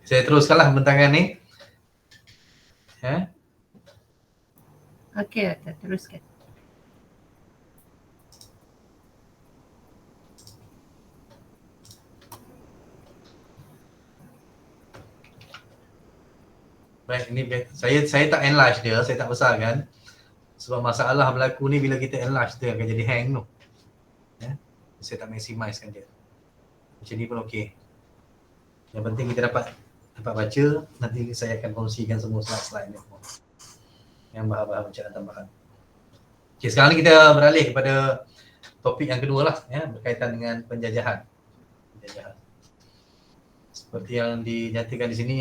Saya teruskanlah bentangan ni. Okey, teruskan. Baik, ini saya tak enlarge dia, saya tak besarkan. Sebab masalah berlaku ni bila kita enlarge dia akan jadi hang tu. Saya tak maximizekan dia. Macam ni pun okey. Yang penting kita dapat baca. Nanti saya akan kongsikan semua slide-slide ni semua. Yang bahan-bahan bacaan tambahan. Okey, sekarang ni kita beralih kepada topik yang kedua lah, berkaitan dengan penjajahan. Seperti yang dinyatakan di sini,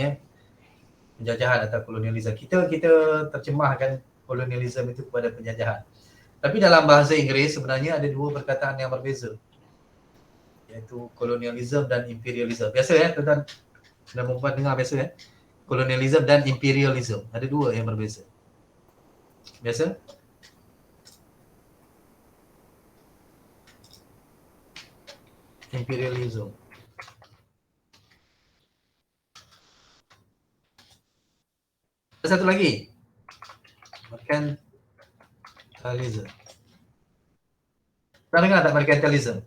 penjajahan atau kolonialisme. Kita terjemahkan kolonialisme itu kepada penjajahan. Tapi dalam bahasa Inggeris sebenarnya ada dua perkataan yang berbeza, iaitu kolonialisme dan imperialisme. Biasa tuan-tuan dan perempuan dengar biasa kolonialisme dan imperialisme. Ada dua yang berbeza. Biasa? Imperialisme. Ada satu lagi. Mercantilism. Pernah dengar tak mercantilism?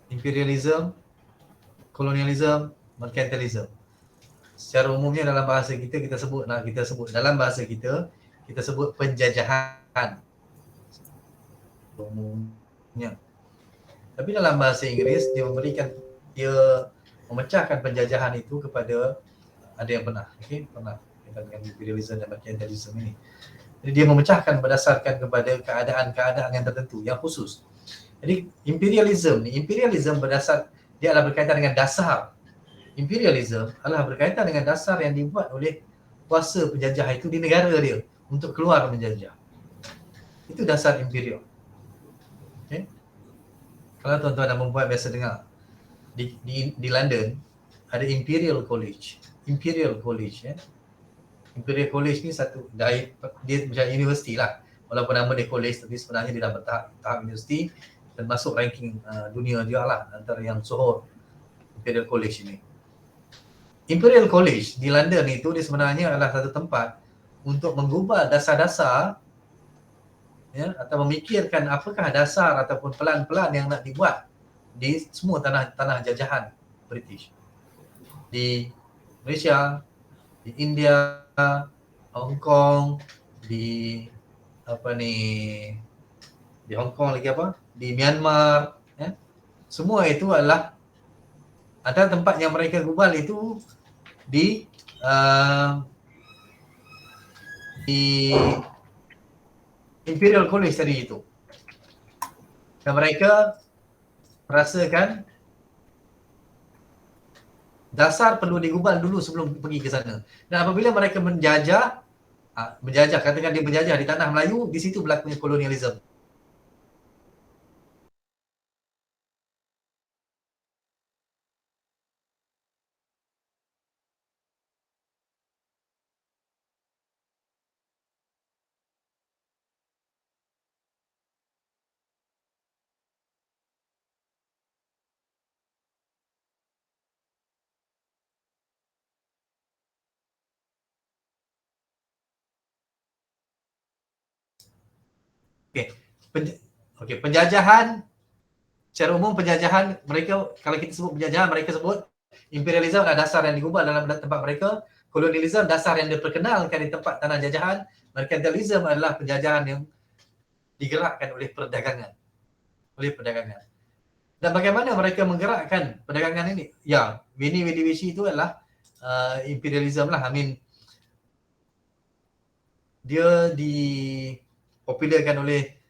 Imperialism, kolonialisme, mercantilism. Secara umumnya dalam bahasa kita sebut dalam bahasa kita sebut penjajahan umumnya. Tapi dalam bahasa Inggeris dia memecahkan penjajahan itu kepada ada yang pernah dengan imperialism dan mercantilism ini. Jadi dia memecahkan berdasarkan kepada keadaan-keadaan yang tertentu yang khusus. Jadi imperialism berdasar dia adalah berkaitan dengan dasar. Imperialism adalah berkaitan dengan dasar yang dibuat oleh kuasa penjajah itu di negara dia untuk keluar menjajah. Itu dasar imperial. Kalau tuan-tuan dan perempuan biasa dengar di London ada Imperial College. Imperial College ni satu dia macam universiti lah. Walaupun nama dia college tapi sebenarnya dia dah bertahap universiti dan masuk ranking dunia juga lah antara yang sohor Imperial College ini. Imperial College di London itu dia sebenarnya adalah satu tempat untuk menggubal dasar-dasar atau memikirkan apakah dasar ataupun pelan-pelan yang nak dibuat di semua tanah jajahan British. Di Malaysia, di India, Hong Kong, di Hong Kong lagi di Myanmar, semua itu adalah ada tempat yang mereka gubal itu di Imperial College tadi itu. Dan mereka merasakan dasar perlu digubal dulu sebelum pergi ke sana. Dan apabila mereka menjajah, katakan dia menjajah di tanah Melayu, di situ berlakunya kolonialisme. Penjajahan secara umum mereka kalau kita sebut penjajahan mereka sebut imperialisme adalah dasar yang digubal dalam tempat mereka, kolonialisme dasar yang diperkenalkan di tempat tanah jajahan, mercantilism adalah penjajahan yang digerakkan oleh perdagangan. Dan bagaimana mereka menggerakkan perdagangan ini? Ya, Veni Vidi Vici itu adalah imperialism lah. Dia dipopularkan oleh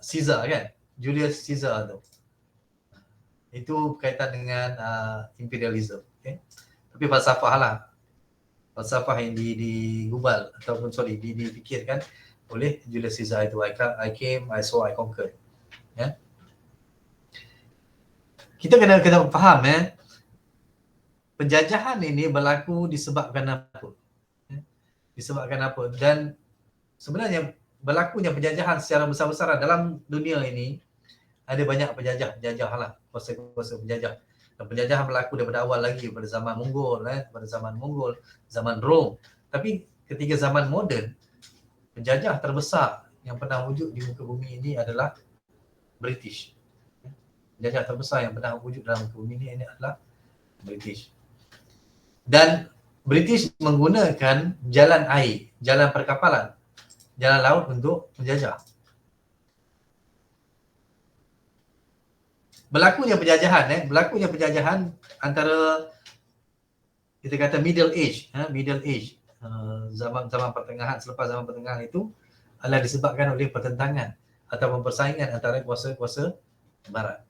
Caesar kan, Julius Caesar tu. Itu berkaitan dengan imperialism. Tapi falsafah yang digubal ataupun dipikirkan oleh Julius Caesar itu. I came, I saw, I conquered. Kita kena faham penjajahan ini berlaku disebabkan apa? Dan sebenarnya berlakunya penjajahan secara besar-besaran dalam dunia ini ada banyak penjajah lah, kuasa-kuasa penjajah. Dan penjajahan berlaku daripada awal lagi, pada zaman Mongol, zaman Rom. Tapi ketika zaman moden, penjajah terbesar yang pernah wujud di muka bumi ini adalah British. Penjajah terbesar yang pernah wujud dalam muka bumi ini adalah British. Dan British menggunakan jalan air, jalan perkapalan, jalan laut untuk menjajah. Berlakunya penjajahan antara kita kata middle age, zaman pertengahan, selepas zaman pertengahan itu adalah disebabkan oleh pertentangan atau persaingan antara kuasa-kuasa barat.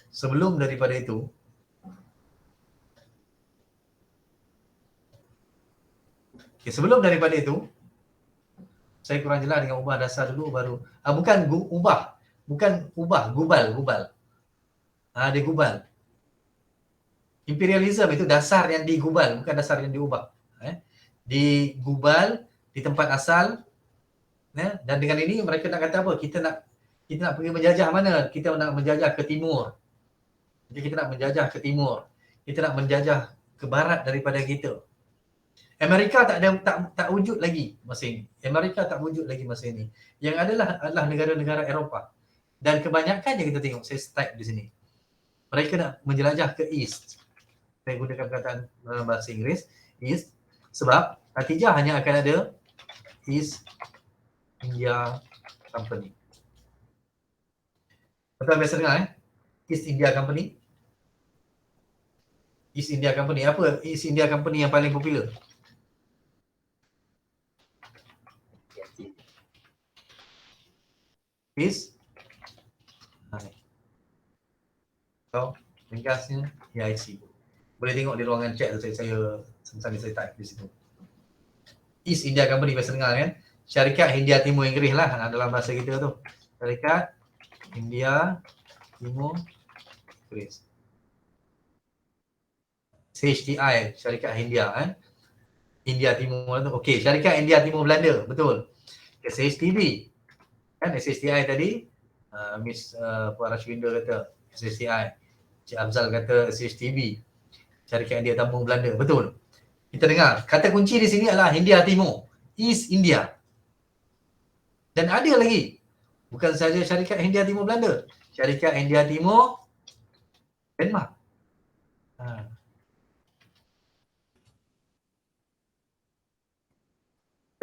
Sebelum daripada itu, saya kurang jelas dengan ubah dasar dulu baru. Gubal. Dia gubal. Imperialism itu dasar yang digubal, bukan dasar yang diubah. Digubal di tempat asal, dan dengan ini mereka nak kata apa? Kita nak pergi menjajah mana? Kita nak menjajah ke timur. Jadi kita nak menjajah ke timur. Kita nak menjajah ke barat daripada kita. Amerika tak wujud lagi masa ini. Yang adalah negara-negara Eropah. Dan kebanyakannya kita tengok, saya type di sini. Mereka nak menjelajah ke east. Saya gunakan perkataan dalam bahasa Inggeris, east. Sebab natijah hanya akan ada East India Company. Betul biasa dengar East India Company. Apa East India Company yang paling popular? East. Ringkasnya EIC. Boleh tengok di ruangan chat tu, saya type di situ. East India Company biasa dengar kan? Syarikat Hindia Timur Inggeris lah dalam bahasa kita tu. Syarikat Hindia Timur Inggeris. CHTI, Syarikat Hindia India Timur tu. Okey, Syarikat India Timur Belanda, betul. SHTB. SHTI tadi Miss Puan Rashwinda kata SHTI. Cik Afzal kata SHTB. Syarikat India Timur Belanda, betul. Kita dengar, kata kunci di sini adalah Hindia Timur, East India. Dan ada lagi, bukan sahaja Syarikat Hindia Timur Belanda, Syarikat Hindia Timur Denmark.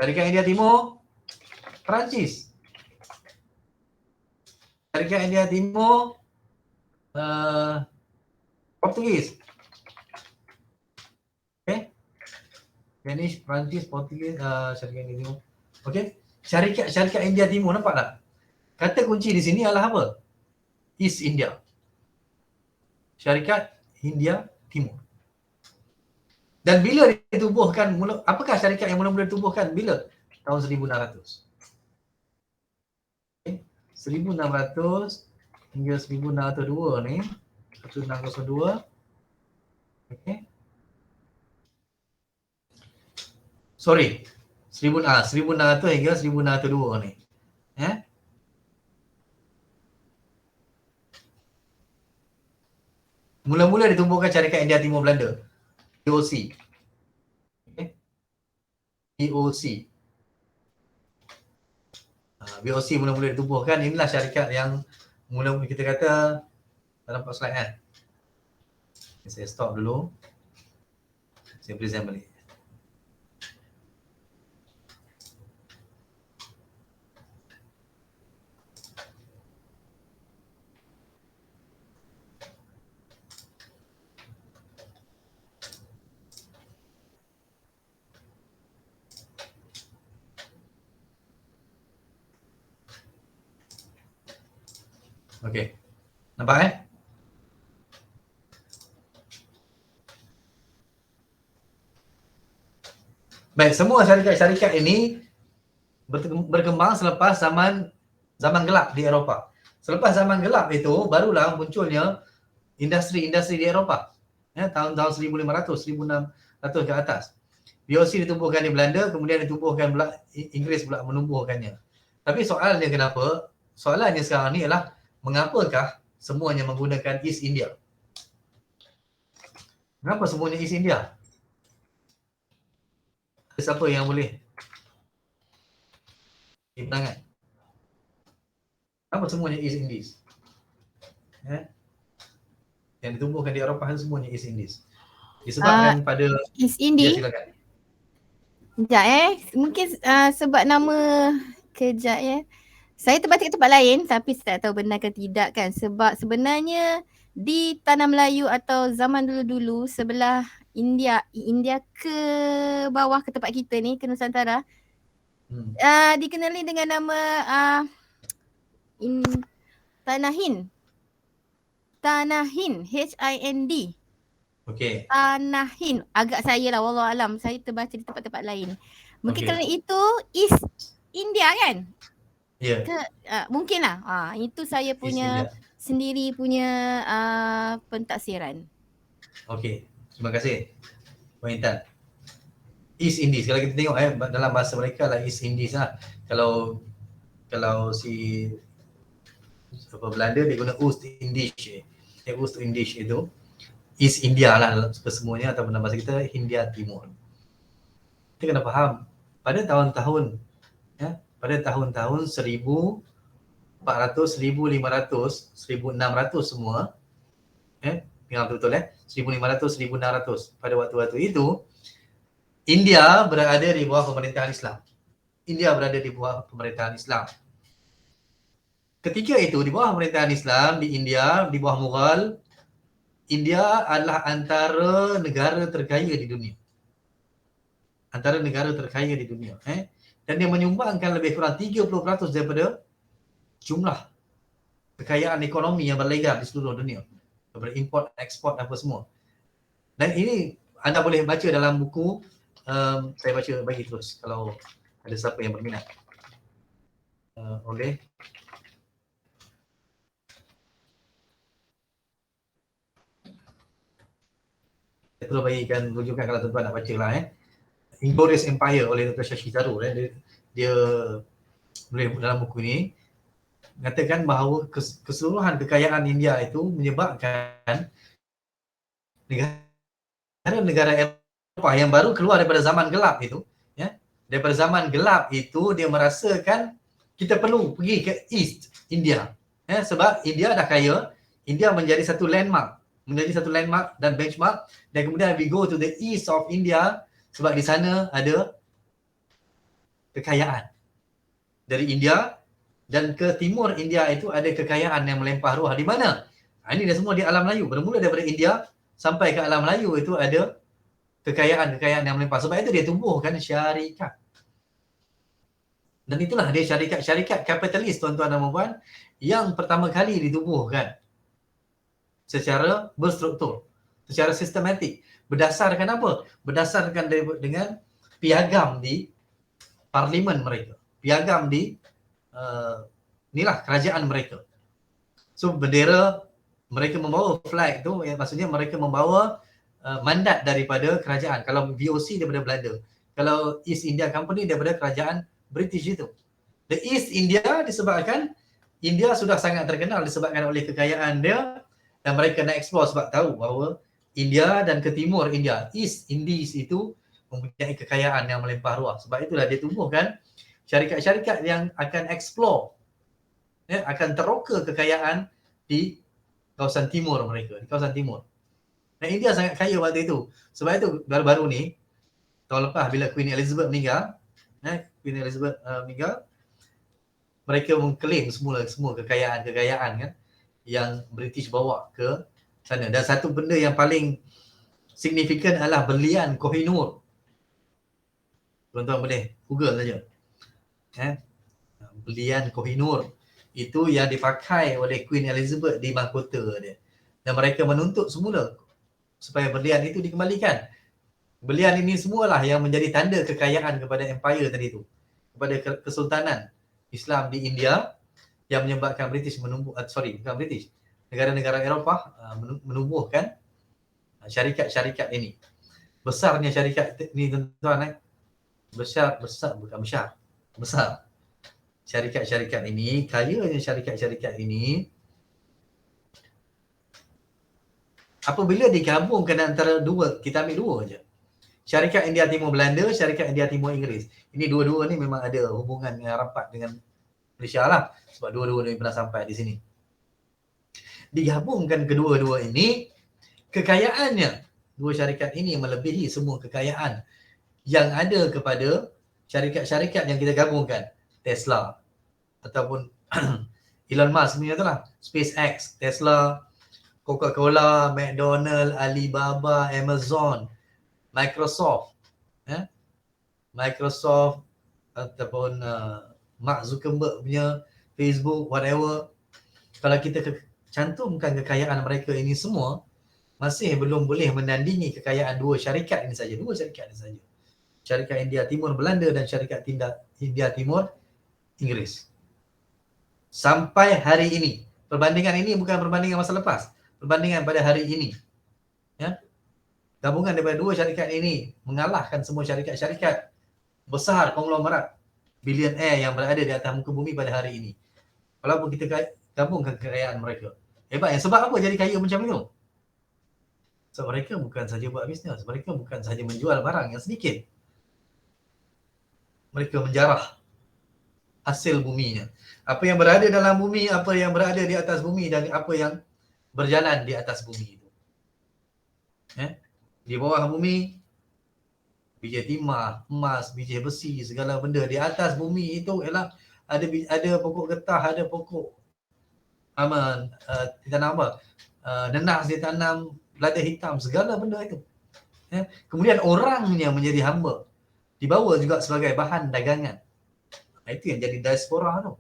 Syarikat Hindia Timur Perancis. Syarikat Hindia Timur Portugis. Spanish, Perancis, Portugis, syarikat India Timur. Okey, syarikat India Timur, nampak tak? Kata kunci di sini adalah apa? East India. Syarikat India Timur. Dan bila ditubuhkan, apakah syarikat yang mula-mula ditubuhkan? Bila? Tahun 1600. Okay. 1600 hingga 1602 ni. 1602. Okey. Sorry, 1600 hingga 1602 ni. Mula-mula ditumbuhkan Syarikat India Timur Belanda, EOC. EOC. BOC mula-mula ditubuhkan. Inilah syarikat yang mula-mula kita kata, dalam slide kan. Saya stop dulu. Saya present balik. Okey. Nampak Baik, semua syarikat-syarikat ini berkembang selepas zaman gelap di Eropah. Selepas zaman gelap itu barulah munculnya industri-industri di Eropah. Tahun-tahun 1500, 1600 ke atas. BOC ditubuhkan di Belanda, kemudian ditubuhkan pula Inggeris pula menumbuhkannya. Tapi soalnya kenapa soalannya sekarang ni ialah mengapakah semuanya menggunakan East India? Kenapa semuanya East India? Siapa yang boleh pandangan? Kenapa semuanya East Indies? Yang ditumbuhkan di Eropah semuanya East Indies. Disebabkan pada East Indie. silakan. Sekejap mungkin sebab nama kejap saya terbaca kat tempat lain tapi saya tak tahu benar ke tidak kan. Sebab sebenarnya di tanah Melayu atau zaman dulu-dulu sebelah India ke bawah ke tempat kita ni, ke Nusantara, dikenali dengan nama Tanah Hind. Tanah Hind, Hind. Okey. Tanah Hind. Agak saya lah, wallahualam. Saya terbaca di tempat-tempat lain. Mungkin kerana itu East India kan? Ya. Mungkin lah. Itu saya punya sendiri punya pentaksiran. Okey. Terima kasih, Puan Intan. East Indies. Kalau kita tengok dalam bahasa mereka lah East Indies lah. Kalau si Belanda dia guna Oost Indies. Oost Indies itu East India lah semuanya, ataupun dalam bahasa kita Hindia Timur. Kita kena faham pada tahun-tahun pada tahun-tahun 1400, 1500, 1600 semua ingat betul 1500, 1600 pada waktu-waktu itu India berada di bawah pemerintahan Islam. Ketika itu di bawah pemerintahan Islam di India, di bawah Mughal, India adalah antara negara terkaya di dunia. Dan dia menyumbangkan lebih kurang 30% daripada jumlah kekayaan ekonomi yang berlegar di seluruh dunia. Daripada import, ekspor apa semua. Dan ini anda boleh baca dalam buku, saya baca bagi terus kalau ada siapa yang berminat. Oleh saya perlu bagikan rujukan kalau tuan-tuan nak baca lah Inglorious Empire oleh Dr. Shashi Tharoor. Dia boleh dalam buku ini mengatakan bahawa keseluruhan kekayaan India itu menyebabkan negara-negara Eropah yang baru keluar daripada zaman gelap itu, daripada zaman gelap itu dia merasakan kita perlu pergi ke East India, sebab India dah kaya, India menjadi satu landmark dan benchmark, dan kemudian we go to the east of India sebab di sana ada kekayaan dari India, dan ke timur India itu ada kekayaan yang melimpah ruah. Di mana? Ini dah semua di alam Melayu. Bermula daripada India sampai ke alam Melayu itu ada kekayaan yang melimpah. Sebab itu dia tumbuhkan syarikat. Dan itulah dia syarikat kapitalis, tuan-tuan dan puan, yang pertama kali ditubuhkan secara berstruktur, secara sistematik. Berdasarkan apa? Berdasarkan dengan piagam di parlimen mereka. Piagam di inilah kerajaan mereka. So bendera mereka membawa flag tu, maksudnya mereka membawa mandat daripada kerajaan. Kalau VOC daripada Belanda, kalau East India Company daripada kerajaan British itu. The East India disebabkan India sudah sangat terkenal disebabkan oleh kekayaan dia, dan mereka nak explore sebab tahu bahawa India dan ke timur India, East Indies itu mempunyai kekayaan yang melimpah ruah. Sebab itulah dia tumbuhkan syarikat-syarikat yang akan explore, akan teroka kekayaan di kawasan timur mereka, di kawasan timur. Dan India sangat kaya waktu itu. Sebab itu baru-baru ni, tahun lepas bila Queen Elizabeth meninggal, mereka mengklaim semua kekayaan kan yang British bawa ke sana. Dan satu benda yang paling signifikan adalah berlian Kohinoor. Tuan-tuan boleh Google saja. Berlian Kohinoor itu yang dipakai oleh Queen Elizabeth di mahkota dia. Dan mereka menuntut semula supaya berlian itu dikembalikan. Berlian ini semualah yang menjadi tanda kekayaan kepada empire tadi itu, kepada kesultanan Islam di India, yang menyebabkan negara-negara Eropah menubuhkan syarikat-syarikat ini. Besarnya syarikat ini tuan-tuan, besar. syarikat-syarikat ini, kayanya syarikat-syarikat ini apabila digabungkan antara dua, kita ambil dua je. Syarikat India Timur Belanda, syarikat India Timur Inggeris. Ini dua-dua ni memang ada hubungan yang rapat dengan Malaysia lah. Sebab dua-dua ni pernah sampai di sini. Digabungkan kedua-dua ini, kekayaannya, dua syarikat ini melebihi semua kekayaan yang ada kepada syarikat-syarikat yang kita gabungkan. Tesla ataupun Elon Musk punya tu lah. SpaceX, Tesla, Coca-Cola, McDonald, Alibaba, Amazon, Microsoft, Microsoft ataupun Mark Zuckerberg punya Facebook, whatever. Kalau kita cantumkan kekayaan mereka ini semua, masih belum boleh menandingi kekayaan dua syarikat ini saja. Dua syarikat ini saja. Syarikat India Timur Belanda dan syarikat India Timur Inggeris. Sampai hari ini. Perbandingan ini bukan perbandingan masa lepas. Perbandingan pada hari ini. Ya. Gabungan daripada dua syarikat ini mengalahkan semua syarikat-syarikat besar konglomerat bilioner yang berada di atas muka bumi pada hari ini. Walaupun kita gabungkan kekayaan mereka. Hebat. Sebab apa jadi kaya macam itu? Sebab mereka bukan saja buat bisnes. Mereka bukan saja menjual barang yang sedikit. Mereka menjarah hasil buminya. Apa yang berada dalam bumi, apa yang berada di atas bumi dan apa yang berjalan di atas bumi itu. Di bawah bumi, biji timah, emas, biji besi, segala benda. Di atas bumi itu ialah ada pokok getah, ada pokok ditanam apa? Nenas ditanam, lada hitam, segala benda itu. Kemudian orangnya menjadi hamba. Dibawa juga sebagai bahan dagangan. Itu yang jadi diaspora tu.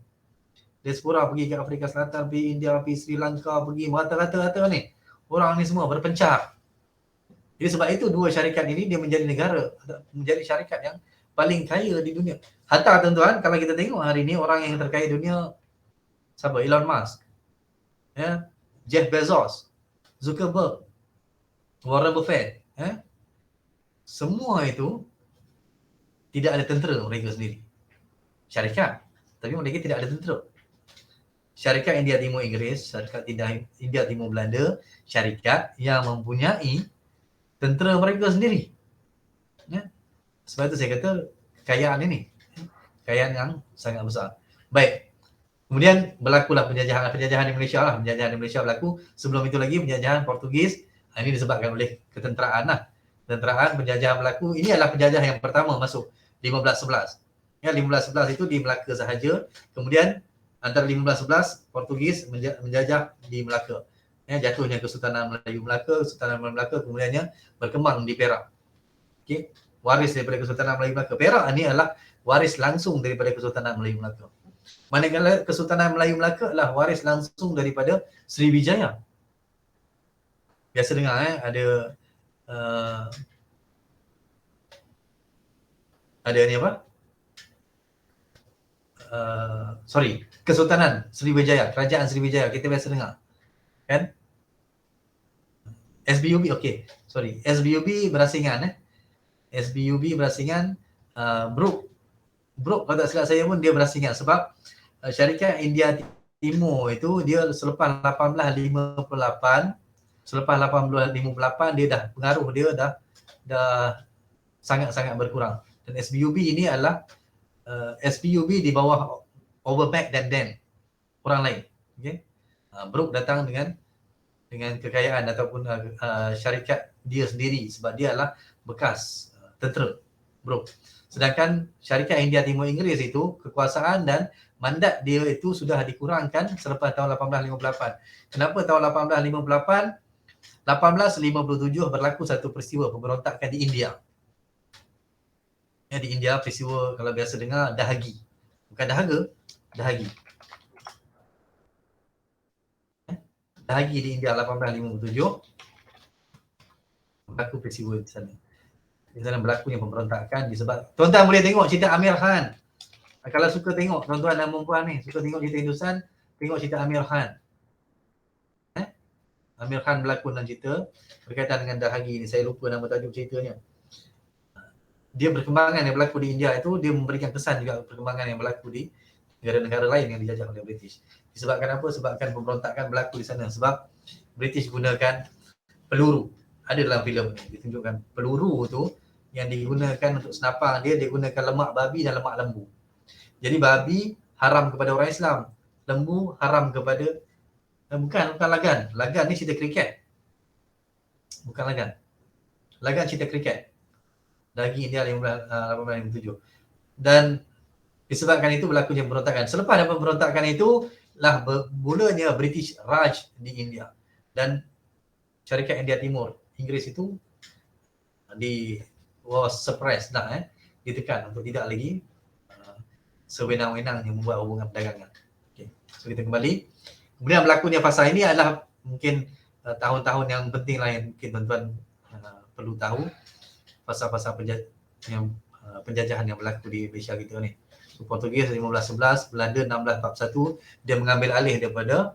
Diaspora pergi ke Afrika Selatan, pergi India, pergi Sri Lanka, pergi rata-rata ni. Orang ni semua berpencar. Jadi sebab itu dua syarikat ini dia menjadi negara, menjadi syarikat yang paling kaya di dunia. Hatta tuan-tuan, kalau kita tengok hari ini orang yang terkaya dunia, siapa? Elon Musk, Jeff Bezos, Zuckerberg, Warren Buffett, semua itu tidak ada tentera mereka sendiri. Syarikat, tapi mereka tidak ada tentera. Syarikat India Timur Inggeris, syarikat India Timur Belanda, syarikat yang mempunyai tentera mereka sendiri. Sebab itu saya kata kekayaan ini, kekayaan yang sangat besar. Baik, kemudian berlakulah penjajahan di Malaysia lah. Penjajahan di Malaysia berlaku. Sebelum itu lagi penjajahan Portugis. Ini disebabkan oleh ketenteraan lah. Ketenteraan, penjajahan berlaku. Ini adalah penjajah yang pertama masuk 1511. 1511 itu di Melaka sahaja. Kemudian antara 1511 Portugis menjajah di Melaka. Jatuhnya Kesultanan Melayu Melaka, Kesultanan Melayu Melaka kemudiannya berkembang di Perak. Okey, waris daripada Kesultanan Melayu Melaka. Perak ini adalah waris langsung daripada Kesultanan Melayu Melaka. Manakala Kesultanan Melayu Melaka adalah waris langsung daripada Sriwijaya. Biasa dengar ada ni apa? Kesultanan Sriwijaya, Kerajaan Sriwijaya, kita biasa dengar. Kan? SBUB, okey. SBUB berasingan SBUB berasingan Brooke kalau tak silap saya pun dia berasingan sebab syarikat India Timur itu dia selepas 1858 dia dah pengaruh dia dah sangat-sangat berkurang. Dan SBUB ini adalah SBUB di bawah Overbeck dan Den, orang lain. Okey. Brooke datang dengan kekayaan ataupun syarikat dia sendiri sebab dia adalah bekas tentera, Brooke. Sedangkan syarikat India Timur Inggeris itu kekuasaan dan mandat dia itu sudah dikurangkan selepas tahun 1858. Kenapa tahun 1858? 1857 berlaku satu peristiwa pemberontakan di India. Di India peristiwa kalau biasa dengar Dahagi. Bukan dahaga, Dahagi. Dahagi di India 1857 berlaku peristiwa di sana. Di sana berlakunya pemberontakan disebab tuan-tuan boleh tengok cerita Amir Khan. Kalau suka tengok tuan-tuan dan puan ni, suka tengok cerita Hindusan, tengok cerita Amir Khan. Amir Khan berlakon dalam cerita berkaitan dengan Dahagi ni. Saya lupa nama tajuk ceritanya. Dia perkembangan yang berlaku di India itu dia memberikan kesan juga perkembangan yang berlaku di negara-negara lain yang dijajah oleh British. Disebabkan apa? Sebabkan pemberontakan berlaku di sana. Sebab British gunakan peluru. Ada dalam filem ni ditunjukkan peluru tu yang digunakan untuk senapang dia gunakan lemak babi dan lemak lembu. Jadi babi haram kepada orang Islam, lembu haram kepada bukan lagan. Lagan ni cerita kriket. Bukan lagan. Lagan cerita kriket. Daging India 1857. Dan disebabkan itu berlakunya pemberontakan. Selepas ada pemberontakan itu lah bermulanya British Raj di India. Dan syarikat India Timur, Inggeris itu was suppressed dah, ditekan untuk tidak lagi sewenang-wenangnya membuat hubungan perdagangan. Okay. So kita kembali. Kemudian berlakunya fasa ini adalah mungkin tahun-tahun yang penting lah yang mungkin tuan-tuan perlu tahu. Fasa-fasa penjajahan yang berlaku di Malaysia kita ni. So, Portugis 1511, Belanda 1641, dia mengambil alih daripada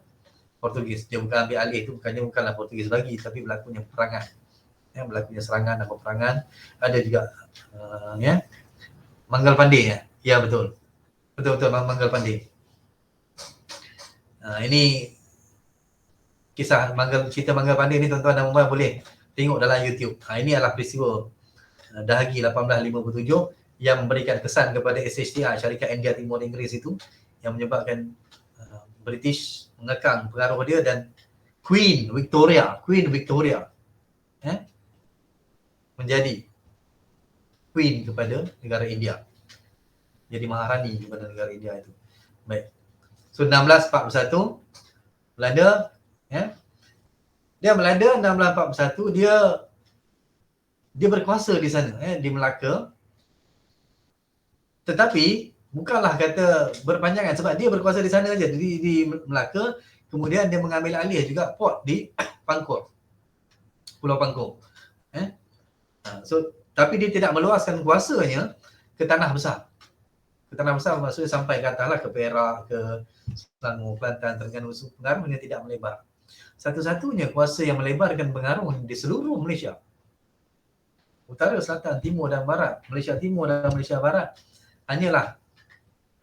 Portugis. Dia bukan ambil alih tu, bukanlah Portugis bagi, tapi berlakunya peperangan. Berlakunya serangan dan peperangan. Ada juga Manggal Pandey ya. Ya betul. Betul-betul Manggal Pandey. Ini kisah cerita Manggal Pandey ni tuan-tuan dan puan boleh tengok dalam YouTube. Ini adalah peristiwa Dahagi 1857 yang memberikan kesan kepada SHTI, syarikat India Timur Inggeris itu, yang menyebabkan British mengekang pengaruh dia dan Queen Victoria menjadi Queen kepada negara India. Jadi Maharani kepada negara India itu. Baik. So 1641 Belanda dia Belanda 1641 dia berkuasa di sana di Melaka. Tetapi bukanlah kata berpanjangan sebab dia berkuasa di sana saja di Melaka, kemudian dia mengambil alih juga port di Pangkor. Pulau Pangkor. So tapi dia tidak meluaskan kuasanya ke tanah besar. Ke tanah besar maksudnya sampai ke ataslah, ke Perak, ke Selangor, Kelantan, Terengganu, pengaruhnya tidak melebar. Satu-satunya kuasa yang melebarkan pengaruh di seluruh Malaysia, utara, selatan, timur dan barat, Malaysia Timur dan Malaysia Barat, hanyalah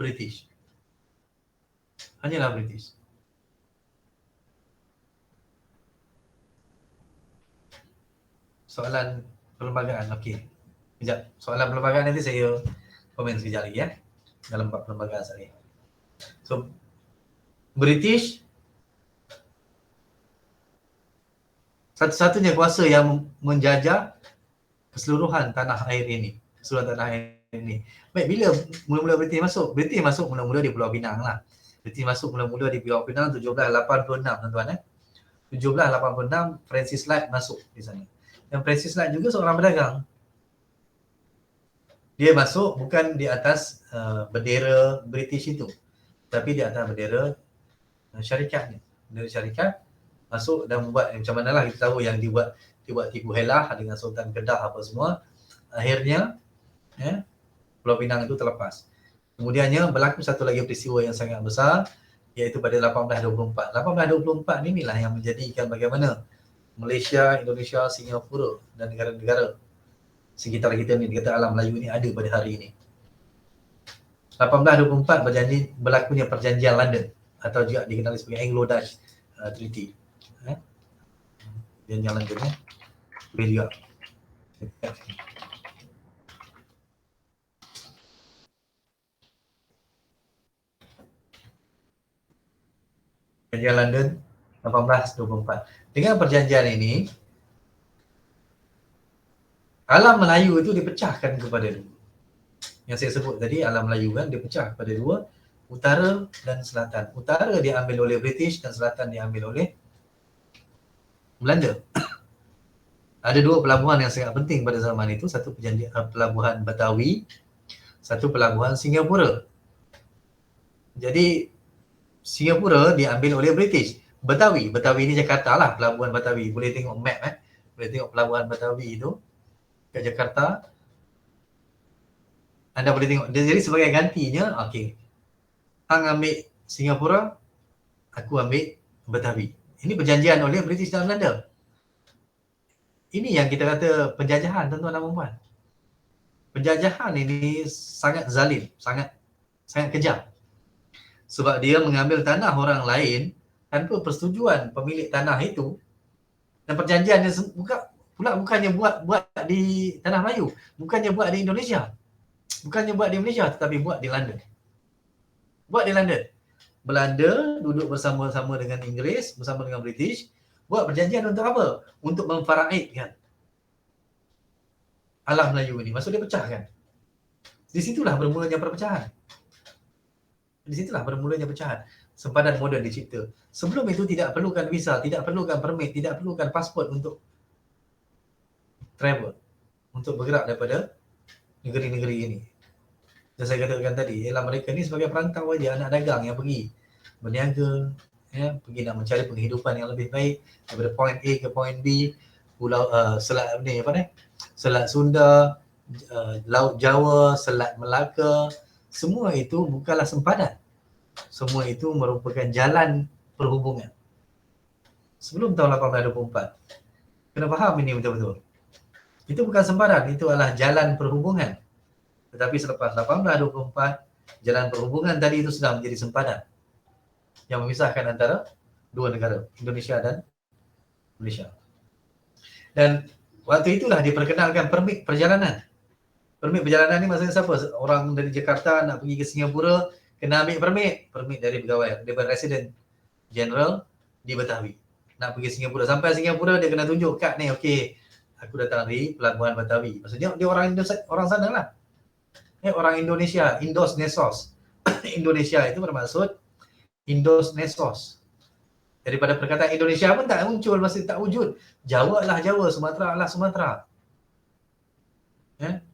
British. Hanyalah British. Soalan perlembagaan, okey. Sekejap, soalan perlembagaan nanti saya komen sekejap lagi dalam bab perlembagaan saya. So, British satu-satunya kuasa yang menjajah keseluruhan tanah air ini. Baik, bila mula-mula British masuk? British masuk mula-mula di Pulau Pinang lah. British masuk mula-mula di Pulau Pinang 1786 tuan-tuan 1786 Francis Light masuk di sana. Dan Francis Light juga seorang pedagang. Dia masuk bukan di atas bendera British itu, tapi di atas bendera syarikat ni. Bendera syarikat masuk dan membuat macam manalah kita tahu yang dibuat tipu helah dengan Sultan Kedah apa semua. Akhirnya Pulau Pinang itu terlepas. Kemudiannya berlaku satu lagi peristiwa yang sangat besar, iaitu pada 1824. 1824 inilah yang menjadikan bagaimana Malaysia, Indonesia, Singapura dan negara-negara sekitar kita ni, negara alam Melayu ni ada pada hari ini. 1824 berlakunya perjanjian London atau juga dikenali sebagai Anglo-Dutch Treaty. Perjanjian London boleh juga. Perjanjian London 1824. Dengan perjanjian ini, alam Melayu itu dipecahkan kepada dua. Yang saya sebut tadi, alam Melayu kan dipecah kepada dua, utara dan selatan. Utara diambil oleh British dan selatan diambil oleh Belanda. Ada dua pelabuhan yang sangat penting pada zaman itu, satu pelabuhan Batawi, satu pelabuhan Singapura. Jadi Singapura diambil oleh British. Batawi ni Jakarta lah, pelabuhan Batawi. Boleh tengok map boleh tengok pelabuhan Batawi itu kat Jakarta. Anda boleh tengok. Jadi sebagai gantinya, okey, hang ambil Singapura, aku ambil Batawi. Ini perjanjian oleh British dan Belanda. Ini yang kita kata penjajahan, tuan-tuan dan puan. Penjajahan ini sangat zalim, sangat kejam. Sebab dia mengambil tanah orang lain tanpa persetujuan pemilik tanah itu. Dan perjanjian dia bukannya buat di Tanah Melayu, bukannya buat di Indonesia. Bukannya buat di Malaysia tetapi buat di London. Buat di London. Belanda duduk bersama-sama dengan Inggeris, bersama dengan British, buat perjanjian untuk apa? Untuk memfaraidkan alam Melayu ini. Maksud dia pecah kan? Di situlah bermulanya perpecahan. Di situlah bermulanya pecahan. Sempadan moden dicipta. Sebelum itu tidak perlukan visa, tidak perlukan permit, tidak perlukan pasport untuk travel, untuk bergerak daripada negeri-negeri ini. Dan saya katakan tadi, ialah mereka ni sebagai perantau aja, anak dagang yang pergi berniaga, ya, pergi nak mencari penghidupan yang lebih baik daripada point A ke point B, pulau Selat ni apa ni? Selat Sunda, Laut Jawa, Selat Melaka, semua itu bukanlah sempadan. Semua itu merupakan jalan perhubungan. Sebelum tahun 1824. Kena faham ini betul-betul. Itu bukan sempadan, itu adalah jalan perhubungan. Tetapi selepas 1824, jalan perhubungan tadi itu sudah menjadi sempadan yang memisahkan antara dua negara, Indonesia dan Malaysia. Dan waktu itulah diperkenalkan permit perjalanan. Permit perjalanan ni maksudnya siapa? Orang dari Jakarta nak pergi ke Singapura, kena ambil permit dari pegawai, daripada Resident General di Betawi. Nak pergi Singapura, sampai Singapura dia kena tunjuk kad ni, okey, aku datang dari pelabuhan Betawi. Maksudnya dia orang sana lah. Orang Indonesia, Indos Nesos. Indonesia itu bermaksud Indos Nesos. Daripada perkataan Indonesia pun tak muncul, masih tak wujud. Jawa lah Jawa, Sumatera lah Sumatera.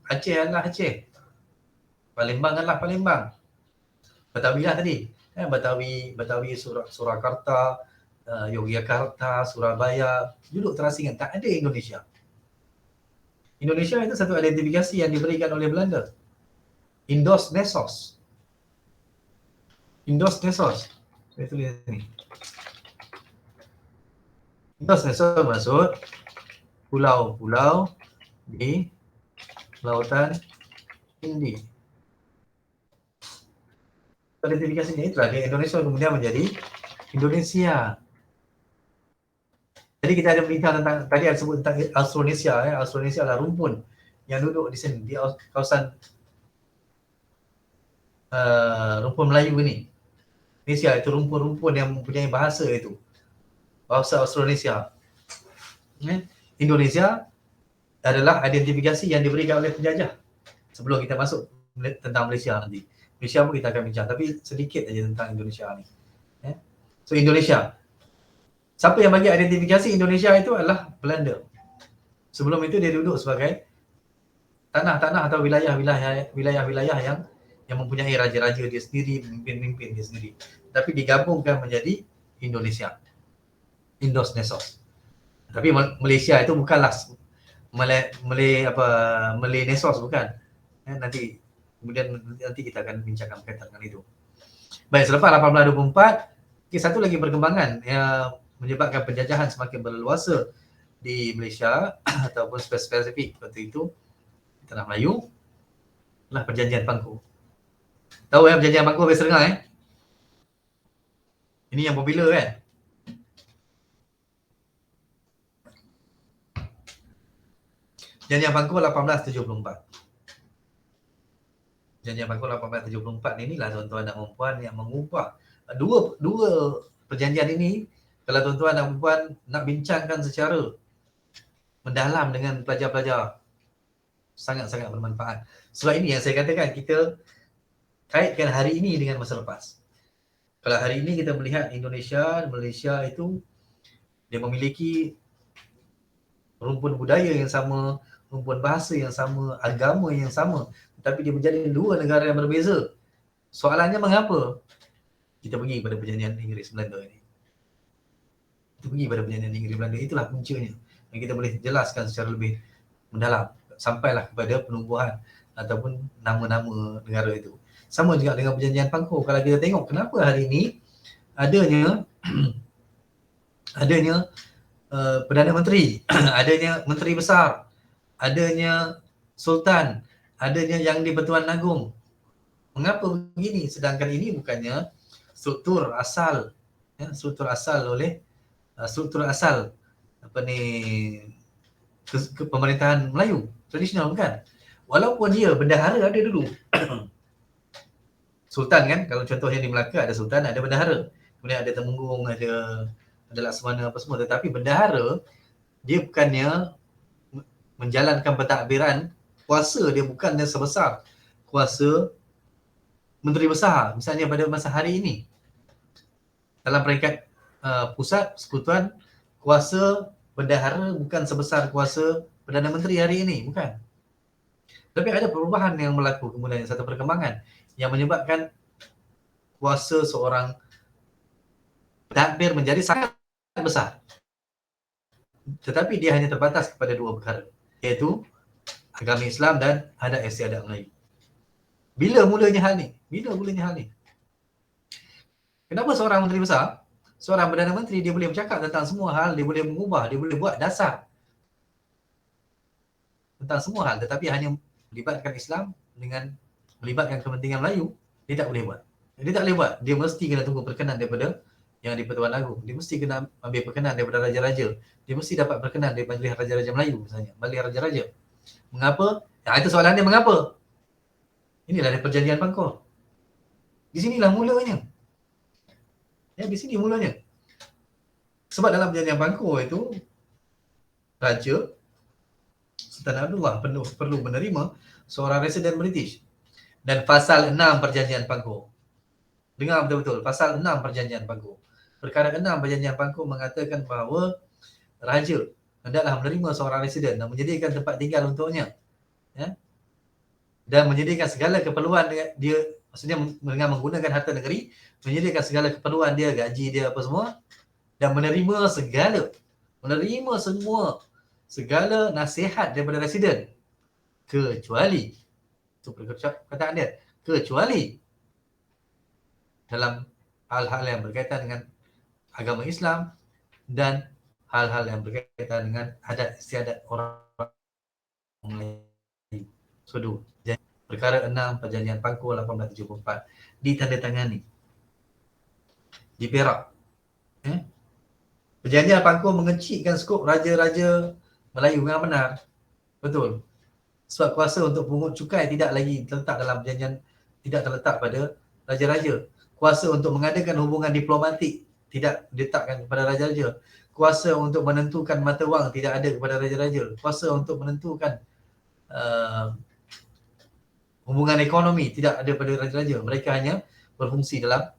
Aceh lah Aceh. Palembang lah Palembang. Betawi lah tadi. Betawi, Surakarta, Yogyakarta, Surabaya, duduk terasingan. Tak ada Indonesia. Indonesia itu satu identifikasi yang diberikan oleh Belanda. Indos Nesos. Indos Nesos. Saya tulis ni. Indos Nesos maksud pulau-pulau di Lautan Hindi. Identifikasinya itulah dia, Indonesia kemudian menjadi Indonesia. Jadi kita ada berita tentang, tadi ada sebut tentang Austronesia. Austronesia adalah rumpun yang duduk di sini, di kawasan rumpun Melayu ini. Indonesia itu rumpun-rumpun yang mempunyai bahasa itu. Bahasa Austronesia. Indonesia adalah identifikasi yang diberikan oleh penjajah. Sebelum kita masuk tentang Malaysia nanti. Malaysia pun kita akan bincang, tapi sedikit aja tentang Indonesia ni. So Indonesia. Siapa yang bagi identifikasi Indonesia itu adalah Belanda. Sebelum itu dia duduk sebagai tanah-tanah atau wilayah-wilayah yang mempunyai raja-raja dia sendiri, pemimpin-pemimpin dia sendiri. Tapi digabungkan menjadi Indonesia. Indos Nesos. Tapi Malaysia itu bukanlah Malay Nesos, bukan. Nanti kita akan bincangkan berkaitan dengan itu. Baik, selepas 1824, satu lagi perkembangan yang menyebabkan penjajahan semakin berleluasa di Malaysia ataupun spesifik waktu itu di Tanah Melayu adalah Perjanjian Pangku. Tahu Perjanjian Pangku habis dengar Ini yang popular kan? Perjanjian Pangku 1874. Perjanjian Pangku 1874 inilah tuan-tuan dan puan yang mengubah dua perjanjian ini. Kalau tuan-tuan dan puan nak bincangkan secara mendalam dengan pelajar-pelajar, sangat-sangat bermanfaat. Sebab ini yang saya katakan, kita kaitkan hari ini dengan masa lepas. Kalau hari ini kita melihat Indonesia, Malaysia itu dia memiliki rumpun budaya yang sama, rumpun bahasa yang sama, agama yang sama, tetapi dia menjadi dua negara yang berbeza. Soalannya mengapa? Kita pergi pada perjanjian Inggeris Belanda ini. Kita pergi pada perjanjian Inggeris Belanda, itulah puncanya. Dan kita boleh jelaskan secara lebih mendalam sampailah kepada penumbuhan ataupun nama-nama negara itu. Sama juga dengan perjanjian Pangku. Kalau kita tengok kenapa hari ini adanya Perdana Menteri, adanya Menteri Besar, adanya Sultan, adanya Yang di-Pertuan Agong. Mengapa begini? Sedangkan ini bukannya struktur asal, ya, struktur asal apa ni pemerintahan Melayu tradisional, bukan? Walaupun dia bendahara ada dulu. Sultan kan, kalau contohnya di Melaka ada sultan, ada bendahara. Kemudian ada temenggung, ada laksamana apa semua, tetapi bendahara dia bukannya menjalankan pentadbiran, kuasa dia bukannya sebesar kuasa menteri besar. Misalnya pada masa hari ini dalam peringkat pusat persekutuan, kuasa bendahara bukan sebesar kuasa Perdana Menteri hari ini, bukan. Tapi ada perubahan yang berlaku, kemudian satu perkembangan yang menyebabkan kuasa seorang tadbir menjadi sangat besar. Tetapi dia hanya terbatas kepada dua perkara, iaitu agama Islam dan adat istiadat Melayu. Bila mulanya hal ni? Kenapa seorang menteri besar, seorang Perdana Menteri, dia boleh bercakap tentang semua hal, dia boleh mengubah, dia boleh buat dasar tentang semua hal, tetapi hanya melibatkan Islam dengan melibatkan kepentingan Melayu, dia tak boleh buat. Dia mesti kena tunggu perkenan daripada yang di-Pertuan Agong. Dia mesti kena ambil perkenan daripada raja-raja. Dia mesti dapat perkenan dari Majlis Raja-Raja Melayu misalnya, Majlis Raja-Raja. Mengapa? Itu soalan dia, mengapa? Inilah dia perjanjian Pangkor. Di sinilah mulanya. Di sini mulanya. Sebab dalam perjanjian Pangkor itu, Raja Sultan Abdullah perlu menerima seorang residen British. Dan pasal 6 perjanjian Pangkor. Dengar betul-betul, pasal 6 perjanjian Pangkor. Perkara 6 perjanjian Pangkor mengatakan bahawa Raja hendaklah menerima seorang residen dan menyediakan tempat tinggal untuknya. Dan menyediakan segala keperluan dia, maksudnya dengan menggunakan harta negeri, menyediakan segala keperluan dia, gaji dia apa semua, dan menerima segala nasihat daripada residen, kecuali, itu perkataan dia, kecuali dalam hal-hal yang berkaitan dengan agama Islam dan hal-hal yang berkaitan dengan adat istiadat orang Melayu. So, perkara 6 perjanjian Pangkor 1874 ditandatangani di Perak. Perjanjian Pangkor mengecikkan skop raja-raja Melayu dengan benar. Betul. Sebab kuasa untuk pungut cukai tidak lagi terletak dalam perjanjian, tidak terletak pada raja-raja. Kuasa untuk mengadakan hubungan diplomatik tidak diletakkan kepada raja-raja. Kuasa untuk menentukan mata wang tidak ada kepada raja-raja. Kuasa untuk menentukan hubungan ekonomi tidak ada pada raja-raja. Mereka hanya berfungsi dalam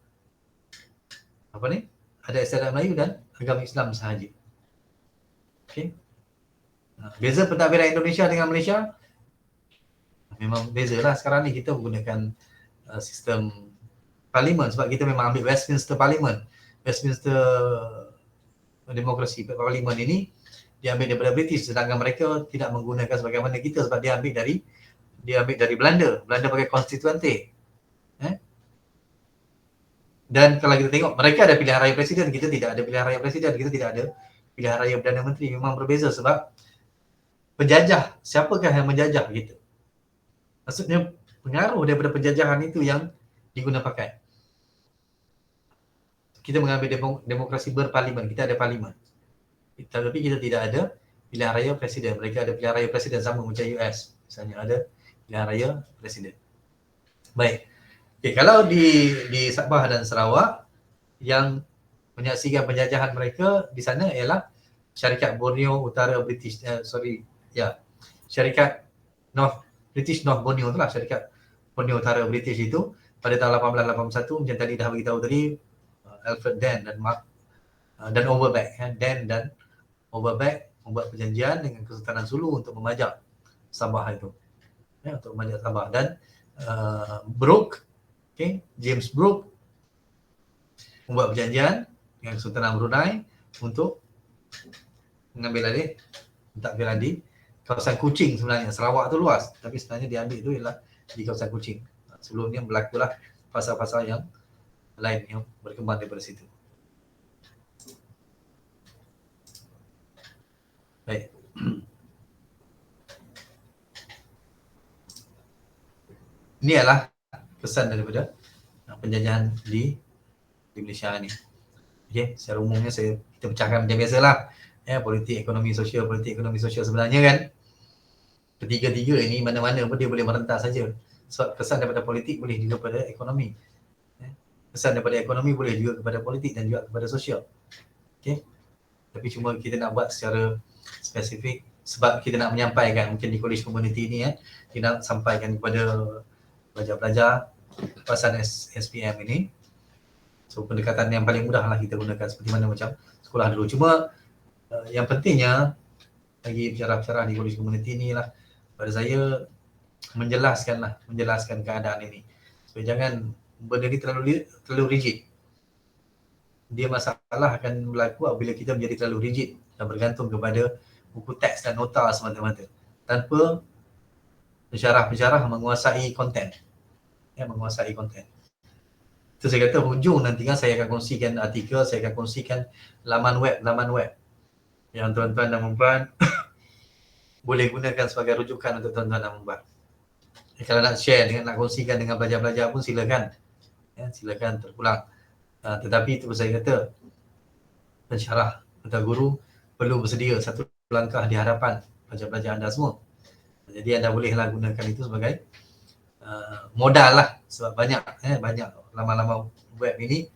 adat istiadat Melayu dan agama Islam sahaja. Okey. Beza pentadbiran Indonesia dengan Malaysia memang bezalah. Sekarang ni kita menggunakan sistem parlimen sebab kita memang ambil Westminster Parliament. Westminster demokrasi parlimen ini diambil daripada British, sedangkan mereka tidak menggunakan sebagaimana kita sebab dia ambil dari Belanda. Belanda pakai konstituante. Dan kalau kita tengok, mereka ada pilihan raya presiden, kita tidak ada pilihan raya presiden, kita tidak ada pilihan raya Perdana Menteri. Memang berbeza sebab penjajah, siapakah yang menjajah kita? Maksudnya pengaruh daripada penjajahan itu yang diguna pakai. Kita mengambil demokrasi berparlimen, kita ada parlimen. Tapi kita tidak ada pilihan raya presiden. Mereka ada pilihan raya presiden sama macam US. Misalnya ada pilihan raya presiden. Baik. Okay, kalau di Sabah dan Sarawak yang menyaksikan penjajahan mereka di sana ialah syarikat Borneo Utara British, syarikat British North Borneo itulah, syarikat Borneo Utara British itu pada tahun 1881 macam tadi dah beritahu tadi, Alfred Dan dan Overbeck, Dan dan Overbeck membuat perjanjian dengan Kesultanan Sulu untuk memajak Sabah itu, untuk memajak Sabah. Dan Brooke, James Brooke membuat perjanjian dengan Kesultanan Brunei untuk mengambil alih pentadbiran di kawasan Kuching. Sebenarnya Sarawak tu luas, tapi sebenarnya diambil itu ialah di kawasan Kuching. Sebelumnya berlakulah pasal-pasal yang lain yang berkembang daripada situ. Baik. Ini adalah pesan daripada penjajahan di di Malaysia ni. Okay, secara umumnya kita pecahkan macam biasalah. Politik, ekonomi, sosial sebenarnya kan ketiga-tiga ini mana-mana pun dia boleh merentas saja. Sebab kesan daripada politik boleh juga pada ekonomi. Kesan daripada ekonomi boleh juga kepada politik dan juga kepada sosial. Okay. Tapi cuma kita nak buat secara spesifik sebab kita nak menyampaikan mungkin di college community ni kita nak sampaikan kepada pelajar-pelajar pasal SPM ini. So pendekatan yang paling mudah lah kita gunakan seperti mana macam sekolah dulu. Cuma yang pentingnya bagi pensyarah-pensyarah di college community ni lah pada saya menjelaskan keadaan ini. So jangan benda ni terlalu rigid. Dia masalah akan berlaku apabila kita menjadi terlalu rigid dan bergantung kepada buku teks dan nota semata-mata tanpa pensyarah-pensyarah menguasai konten. Menguasai konten. Itu saya kata hujung nanti kan saya akan kongsikan artikel, saya akan kongsikan laman web yang tuan-tuan dan puan boleh gunakan sebagai rujukan untuk tuan-tuan dan puan. Kalau nak share nak kongsikan dengan pelajar-pelajar pun silakan. Silakan terpulang. Tetapi itu saya kata pensyarah atau guru perlu bersedia satu langkah di hadapan pelajar-pelajar anda semua. Jadi anda bolehlah gunakan itu sebagai modal lah sebab banyak laman-laman web ini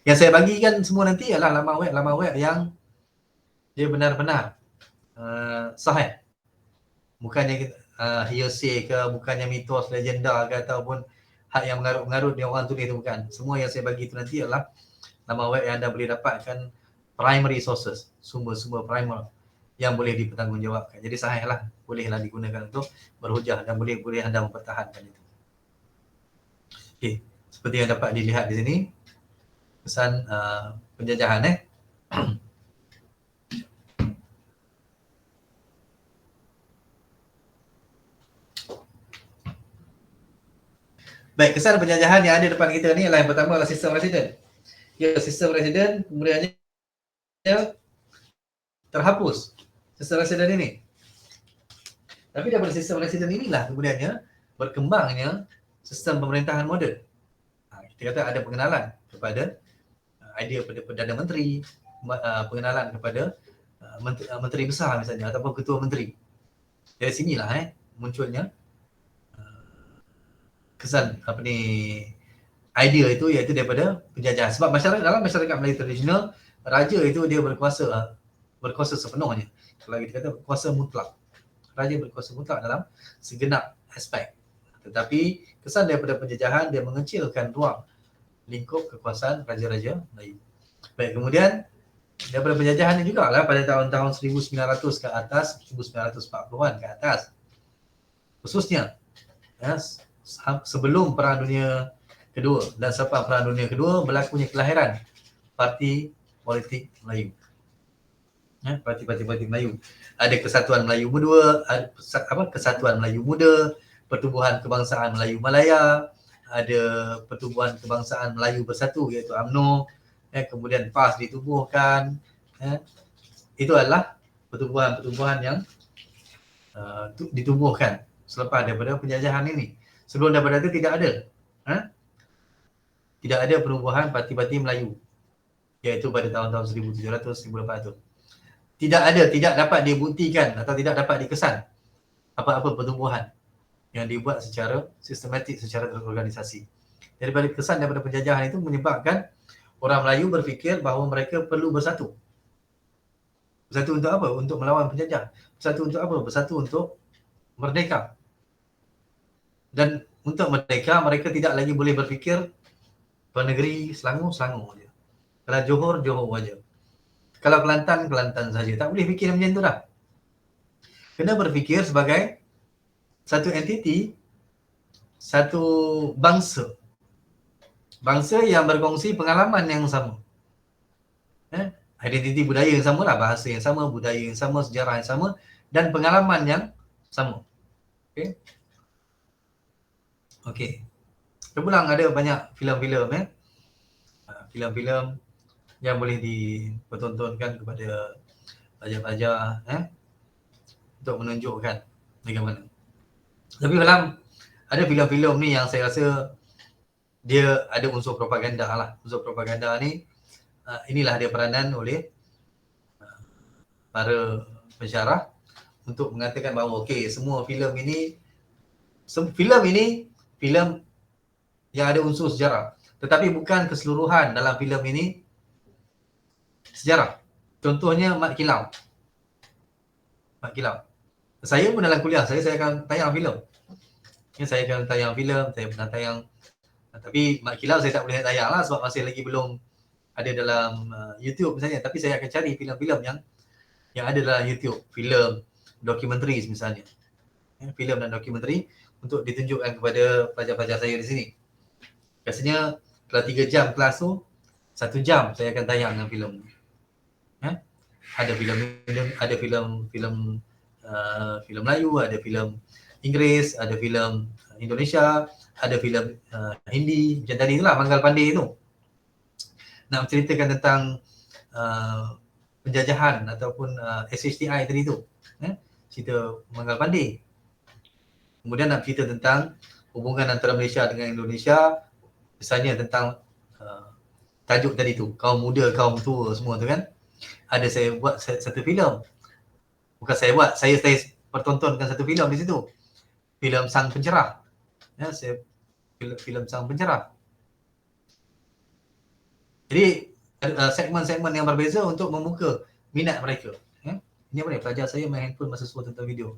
yang saya bagikan semua nanti adalah laman web yang dia benar-benar sahih. Bukannya hearsay ke, bukannya mitos, legenda ke ataupun hak yang mengarut-mengarut dia orang tulis itu, bukan. Semua yang saya bagi itu nanti adalah laman web yang anda boleh dapatkan primary sources, sumber-sumber primer yang boleh dipertanggungjawabkan. Jadi sahihlah, bolehlah digunakan untuk berhujah dan boleh anda mempertahankan itu. Okey, seperti yang dapat dilihat di sini kesan penjajahan Baik, kesan penjajahan yang ada depan kita ni adalah yang pertama adalah sistem residen. Sistem residen kemudiannya terhapus sistem residen ini. Tapi daripada sistem residen inilah kemudiannya berkembangnya sistem pemerintahan moden. Kita kata ada pengenalan kepada idea pada Perdana Menteri, pengenalan kepada menteri besar misalnya ataupun ketua menteri. Dari sinilah munculnya kesan idea itu iaitu daripada penjajahan. Sebab dalam masyarakat Melayu tradisional, raja itu dia berkuasa sepenuhnya. Kalau kita kata berkuasa mutlak. Raja berkuasa mutlak dalam segenap aspek. Tetapi kesan daripada penjajahan dia mengecilkan ruang lingkup kekuasaan raja-raja Melayu. Baik, kemudian daripada penjajahan ini juga lah pada tahun-tahun 1900 ke atas, 1940-an ke atas. Khususnya sebelum Perang Dunia Kedua dan selepas Perang Dunia Kedua berlakunya kelahiran parti politik Melayu. Parti-parti politik Melayu. Ada Kesatuan Melayu Muda, Kesatuan Melayu Muda, Pertubuhan Kebangsaan Melayu Malaya, ada Pertubuhan Kebangsaan Melayu Bersatu iaitu UMNO, kemudian PAS ditubuhkan. Itu adalah pertubuhan-pertubuhan yang ditubuhkan selepas daripada penjajahan ini. Sebelum daripada itu tidak ada. Tidak ada perubahan parti-parti Melayu iaitu pada tahun-tahun 1700, 1800. Tidak dapat dibuktikan atau tidak dapat dikesan apa-apa pertumbuhan yang dibuat secara sistematik, secara terorganisasi. Daripada kesan daripada penjajahan itu menyebabkan orang Melayu berfikir bahawa mereka perlu bersatu. Bersatu untuk apa? Untuk melawan penjajah. Bersatu untuk apa? Bersatu untuk merdeka. Dan untuk merdeka, mereka tidak lagi boleh berfikir negeri Selangor saja. Kalau Johor saja. Kalau Kelantan saja. Tak boleh fikir macam tu dah. Kena berfikir sebagai satu entiti, satu bangsa. Bangsa yang berkongsi pengalaman yang sama. Identiti budaya yang sama lah, bahasa yang sama, budaya yang sama, sejarah yang sama dan pengalaman yang sama. Okey. Terpulang ada banyak filem-filem filem-filem yang boleh dipertontonkan kepada pelajar-pelajar untuk menunjukkan bagaimana. Tapi dalam ada filem-filem ni yang saya rasa dia ada unsur propaganda lah. Unsur propaganda ni inilah dia peranan oleh para pensyarah untuk mengatakan bahawa okey, semua filem ini filem yang ada unsur sejarah, tetapi bukan keseluruhan dalam filem ini sejarah. Contohnya Mat Kilau. Saya pun dalam kuliah saya akan tayang filem. Saya akan tayang filem, saya pernah tayang, tapi Mat Kilau saya tak boleh tayang lah sebab masih lagi belum ada dalam YouTube misalnya. Tapi saya akan cari filem-filem yang ada dalam YouTube, filem dokumentaris misalnya, filem dan dokumentari untuk ditunjukkan kepada pelajar-pelajar saya di sini. Biasanya kalau 3 jam kelas tu, 1 jam saya akan tayang dengan filem. Ada filem Melayu, ada filem Inggeris, ada filem Indonesia, ada filem Hindi, macam tadi itulah Manggal Pandey tu. Nak menceritakan tentang penjajahan ataupun SHTI tadi tu, cerita Manggal Pandey. Kemudian nak cerita tentang hubungan antara Malaysia dengan Indonesia, misalnya tentang tajuk tadi tu, kaum muda, kaum tua semua tu kan. Ada saya buat satu filem. Bukan saya buat, saya pertontonkan satu filem di situ. Filem Sang Pencerah. Saya filem Sang Pencerah. Jadi segmen-segmen yang berbeza untuk membuka minat mereka. Ini apa ni? Pelajar saya main handphone masa suruh tonton video.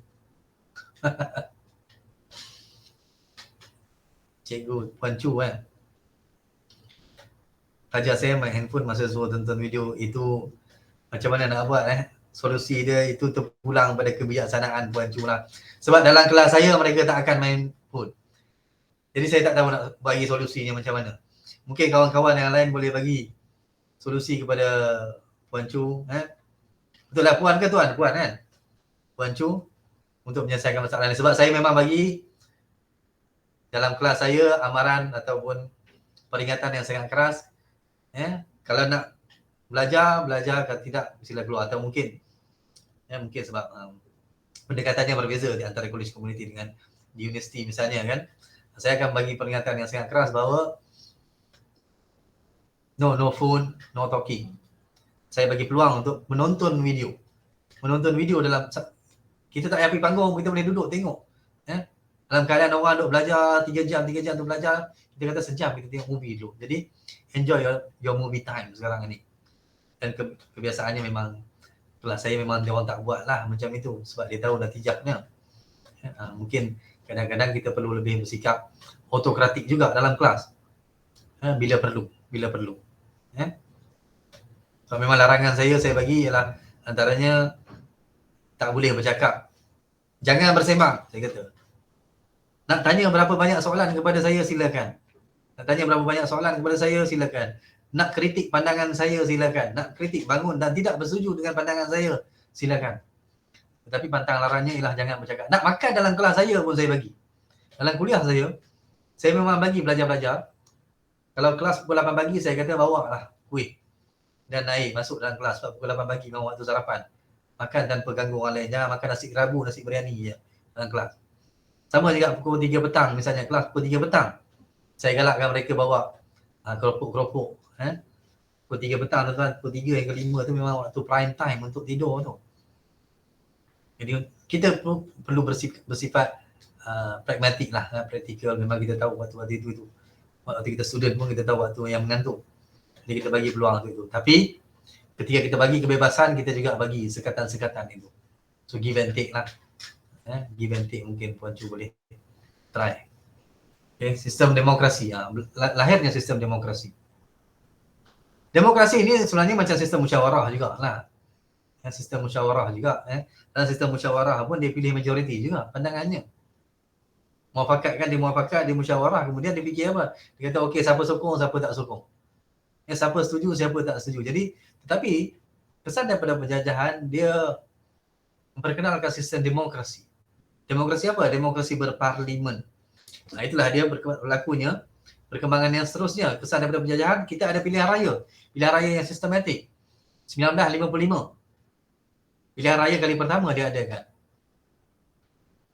Cikgu Puan Chu kan. Pelajar saya main handphone masa suruh tonton video. Itu macam mana nak buat solusi dia itu terpulang pada kebijaksanaan Puan Chu lah. Sebab dalam kelas saya mereka tak akan main phone. Jadi saya tak tahu nak bagi solusinya macam mana. Mungkin kawan-kawan yang lain boleh bagi solusi kepada Puan Chu. Betul lah Puan ke Tuan? Puan kan? Puan Chu untuk menyelesaikan masalah ini. Sebab saya memang bagi dalam kelas saya amaran ataupun peringatan yang sangat keras. Kalau nak belajar, kalau tidak sila keluar. Atau mungkin mungkin sebab pendekatannya berbeza di antara college community dengan di universiti misalnya kan. Saya akan bagi peringatan yang sangat keras bahawa no phone, no talking. Saya bagi peluang untuk menonton video. Menonton video dalam, kita tak payah pergi panggung, kita boleh duduk tengok. Dalam keadaan orang duduk belajar 3 jam untuk belajar, kita kata sejam kita tengok movie dulu. Jadi enjoy your movie time sekarang ni. Dan kebiasaannya memang kelas saya memang dia orang tak buat lah macam itu sebab dia tahu natijahnya. Mungkin kadang-kadang kita perlu lebih bersikap autokratik juga dalam kelas. Bila perlu. So memang larangan saya bagi ialah antaranya tak boleh bercakap. Jangan bersembang, saya kata. Nak tanya berapa banyak soalan kepada saya silakan. Nak kritik pandangan saya silakan. Nak kritik bangun dan tidak bersetuju dengan pandangan saya silakan. Tetapi pantang larangnya ialah jangan bercakap. Nak makan dalam kelas saya pun saya bagi. Dalam kuliah saya memang bagi belajar-belajar. Kalau kelas pukul 8 pagi saya kata bawa lah kuih dan naik masuk dalam kelas sebab pukul 8 pagi memang waktu sarapan. Makan tanpa ganggu orang lain. Jangan makan nasi kerabu, nasi biryani je dalam kelas. Sama juga pukul 3 petang misalnya, kelas pukul 3 petang. Saya galakkan mereka bawa keropok-keropok. Pukul 3 petang tuan-tuan, pukul 3 hingga 5 tu memang waktu prime time untuk tidur tu. Jadi kita perlu bersifat pragmatik lah, praktikal. Memang kita tahu waktu itu. Waktu kita student pun kita tahu waktu yang mengantuk. Jadi kita bagi peluang untuk itu. Tapi ketika kita bagi kebebasan, kita juga bagi sekatan-sekatan itu. So give and take lah. Give and take mungkin Puan Chu boleh try. Okay, sistem demokrasi. Lahirnya sistem demokrasi. Demokrasi ini sebenarnya macam sistem musyawarah juga lah. Sistem musyawarah juga. Dalam sistem musyawarah pun dia pilih majoriti juga pandangannya. Muafakat kan, dia muafakat, dia musyawarah, kemudian dia fikir apa? Dia kata okey, siapa sokong, siapa tak sokong. Siapa setuju, siapa tak setuju. Jadi, tetapi kesan daripada penjajahan, dia memperkenalkan sistem demokrasi. Demokrasi apa? Demokrasi berparlimen. Itulah dia berlakunya perkembangan yang seterusnya. Kesan daripada penjajahan, kita ada pilihan raya. Pilihan raya yang sistematik. 1955. Pilihan raya kali pertama dia adakan.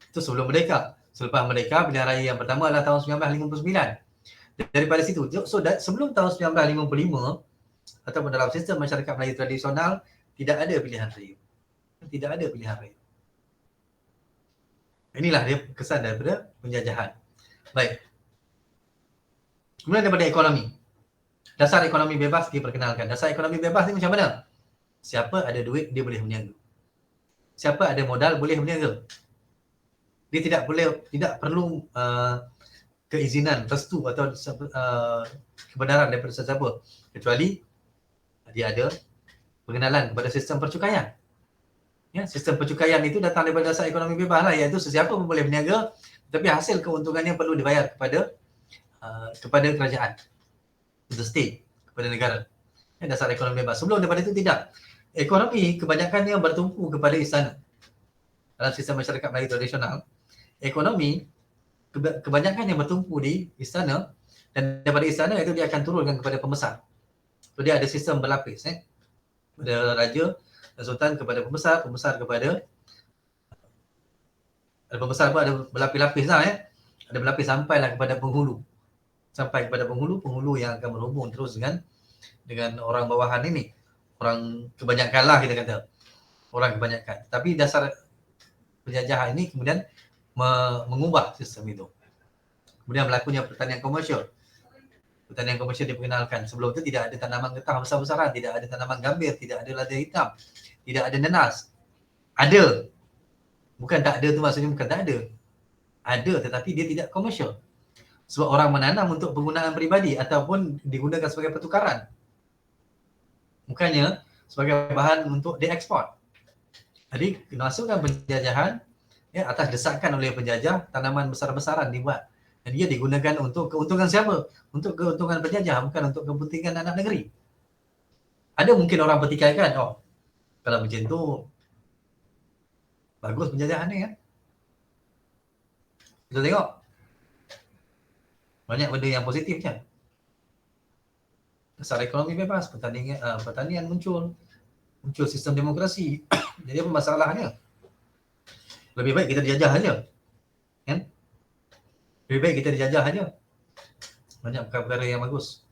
Itu sebelum merdeka. Selepas merdeka, pilihan raya yang pertama adalah tahun 1959. Daripada situ. So sebelum tahun 1955 ataupun dalam sistem masyarakat Melayu tradisional, tidak ada pilihan raya. Tidak ada pilihan raya. Inilah dia kesan daripada penjajahan. Baik. Kemudian daripada ekonomi. Dasar ekonomi bebas diperkenalkan. Dasar ekonomi bebas ni macam mana? Siapa ada duit, dia boleh berniaga. Siapa ada modal, boleh berniaga. Dia tidak perlu keizinan, restu atau kebenaran daripada sesiapa. Kecuali dia ada pengenalan kepada sistem percukaian. Ya, sistem percukaian itu datang daripada dasar ekonomi bebas lah, iaitu sesiapa pun boleh berniaga, tapi hasil keuntungannya perlu dibayar kepada kerajaan, the state, kepada negara. Ya, dasar ekonomi bebas. Sebelum daripada itu tidak. Ekonomi kebanyakannya bertumpu kepada istana. Dalam sistem masyarakat Melayu tradisional, ekonomi kebanyakan yang bertumpu di istana, dan daripada istana itu dia akan turunkan kepada pembesar. So dia ada sistem berlapis, kepada raja dan sultan kepada pembesar, pembesar kepada pembesar pun ada berlapis-lapis lah, ada berlapis sampailah kepada penghulu. Sampai kepada penghulu yang akan berhubung terus dengan orang bawahan ini. Orang kebanyakan lah kita kata. Orang kebanyakan. Tapi dasar penjajahan ini kemudian mengubah sistem itu. Kemudian berlakunya pertanian komersial. Pertanian komersial diperkenalkan. Sebelum itu tidak ada tanaman getah besar-besaran, tidak ada tanaman gambir, tidak ada lada hitam, tidak ada nenas. Ada. Bukan tak ada tu maksudnya bukan tak ada. Ada tetapi dia tidak komersial. Sebab orang menanam untuk penggunaan peribadi ataupun digunakan sebagai pertukaran. Bukannya sebagai bahan untuk diekspor. Jadi masukkan penjajahan, atas desakan oleh penjajah, tanaman besar-besaran dibuat. Dan dia digunakan untuk keuntungan siapa? Untuk keuntungan penjajah, bukan untuk kepentingan anak negeri. Ada mungkin orang pertikaikan, kalau macam tu bagus penjajahan ni kan. Kita tengok banyak benda yang positif kan. Dasar ekonomi bebas, pertanian muncul sistem demokrasi. Jadi apa masalahnya? Lebih baik kita dijajah aja. Kan? Lebih baik kita dijajah aja. Banyak perkara yang bagus.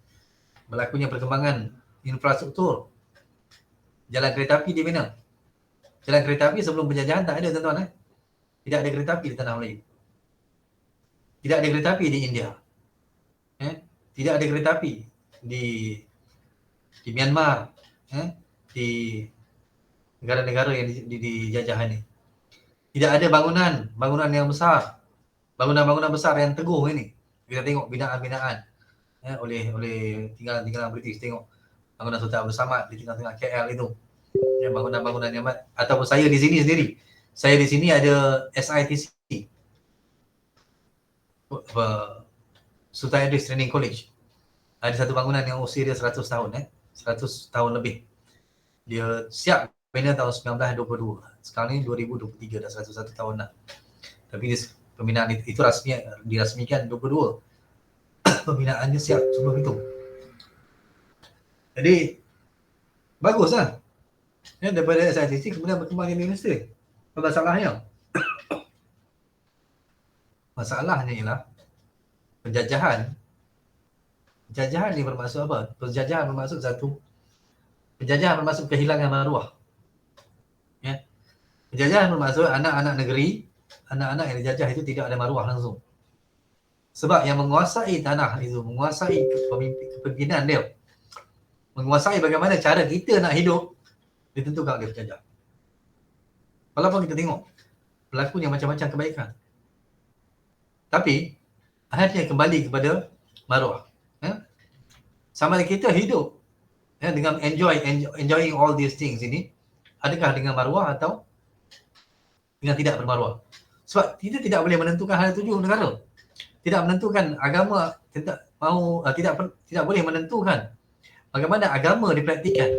Berlakunya perkembangan infrastruktur. Jalan kereta api dibina. Jalan kereta api sebelum penjajahan tak ada tuan-tuan. Tidak ada kereta api di tanah Melayu. Tidak ada kereta api di India. Tidak ada kereta api di Myanmar, di negara-negara yang dijajah ini. Tidak ada bangunan yang besar, bangunan besar yang teguh ini. Kita tengok binaan-binaan oleh tinggalan British. Tengok bangunan Sultan Abdul Samad di tengah-tengah KL itu. Bangunan-bangunan yang ataupun saya di sini sendiri. Saya di sini ada SITC, Sultan Idris Training College. Ada satu bangunan yang usia dia 100 tahun, 100 tahun lebih. Dia siap bina tahun 1922. Sekarang ni 2023, dah 101 tahun dah. Tapi pembinaan itu dirasmikan 22. Pembinaannya siap sebelum itu. Jadi baguslah. Daripada SITC kemudian berkembang di universiti. Apa masalahnya? Masalahnya ialah penjajahan ni bermaksud apa? Penjajahan bermaksud penjajahan bermaksud kehilangan maruah. Penjajahan bermaksud anak-anak negeri, anak-anak yang dijajah itu tidak ada maruah langsung. Sebab yang menguasai tanah itu, menguasai kepimpinan dia, menguasai bagaimana cara kita nak hidup, ditentukan oleh penjajah. Walaupun kita tengok berlakunya macam-macam kebaikan, tapi akhirnya kembali kepada maruah. Sama ada kita hidup dengan enjoying all these things ini, adakah dengan maruah atau dengan tidak bermaruah? Sebab kita tidak boleh menentukan hal tuju negara. Tidak menentukan agama, tidak boleh menentukan bagaimana agama dipraktikkan.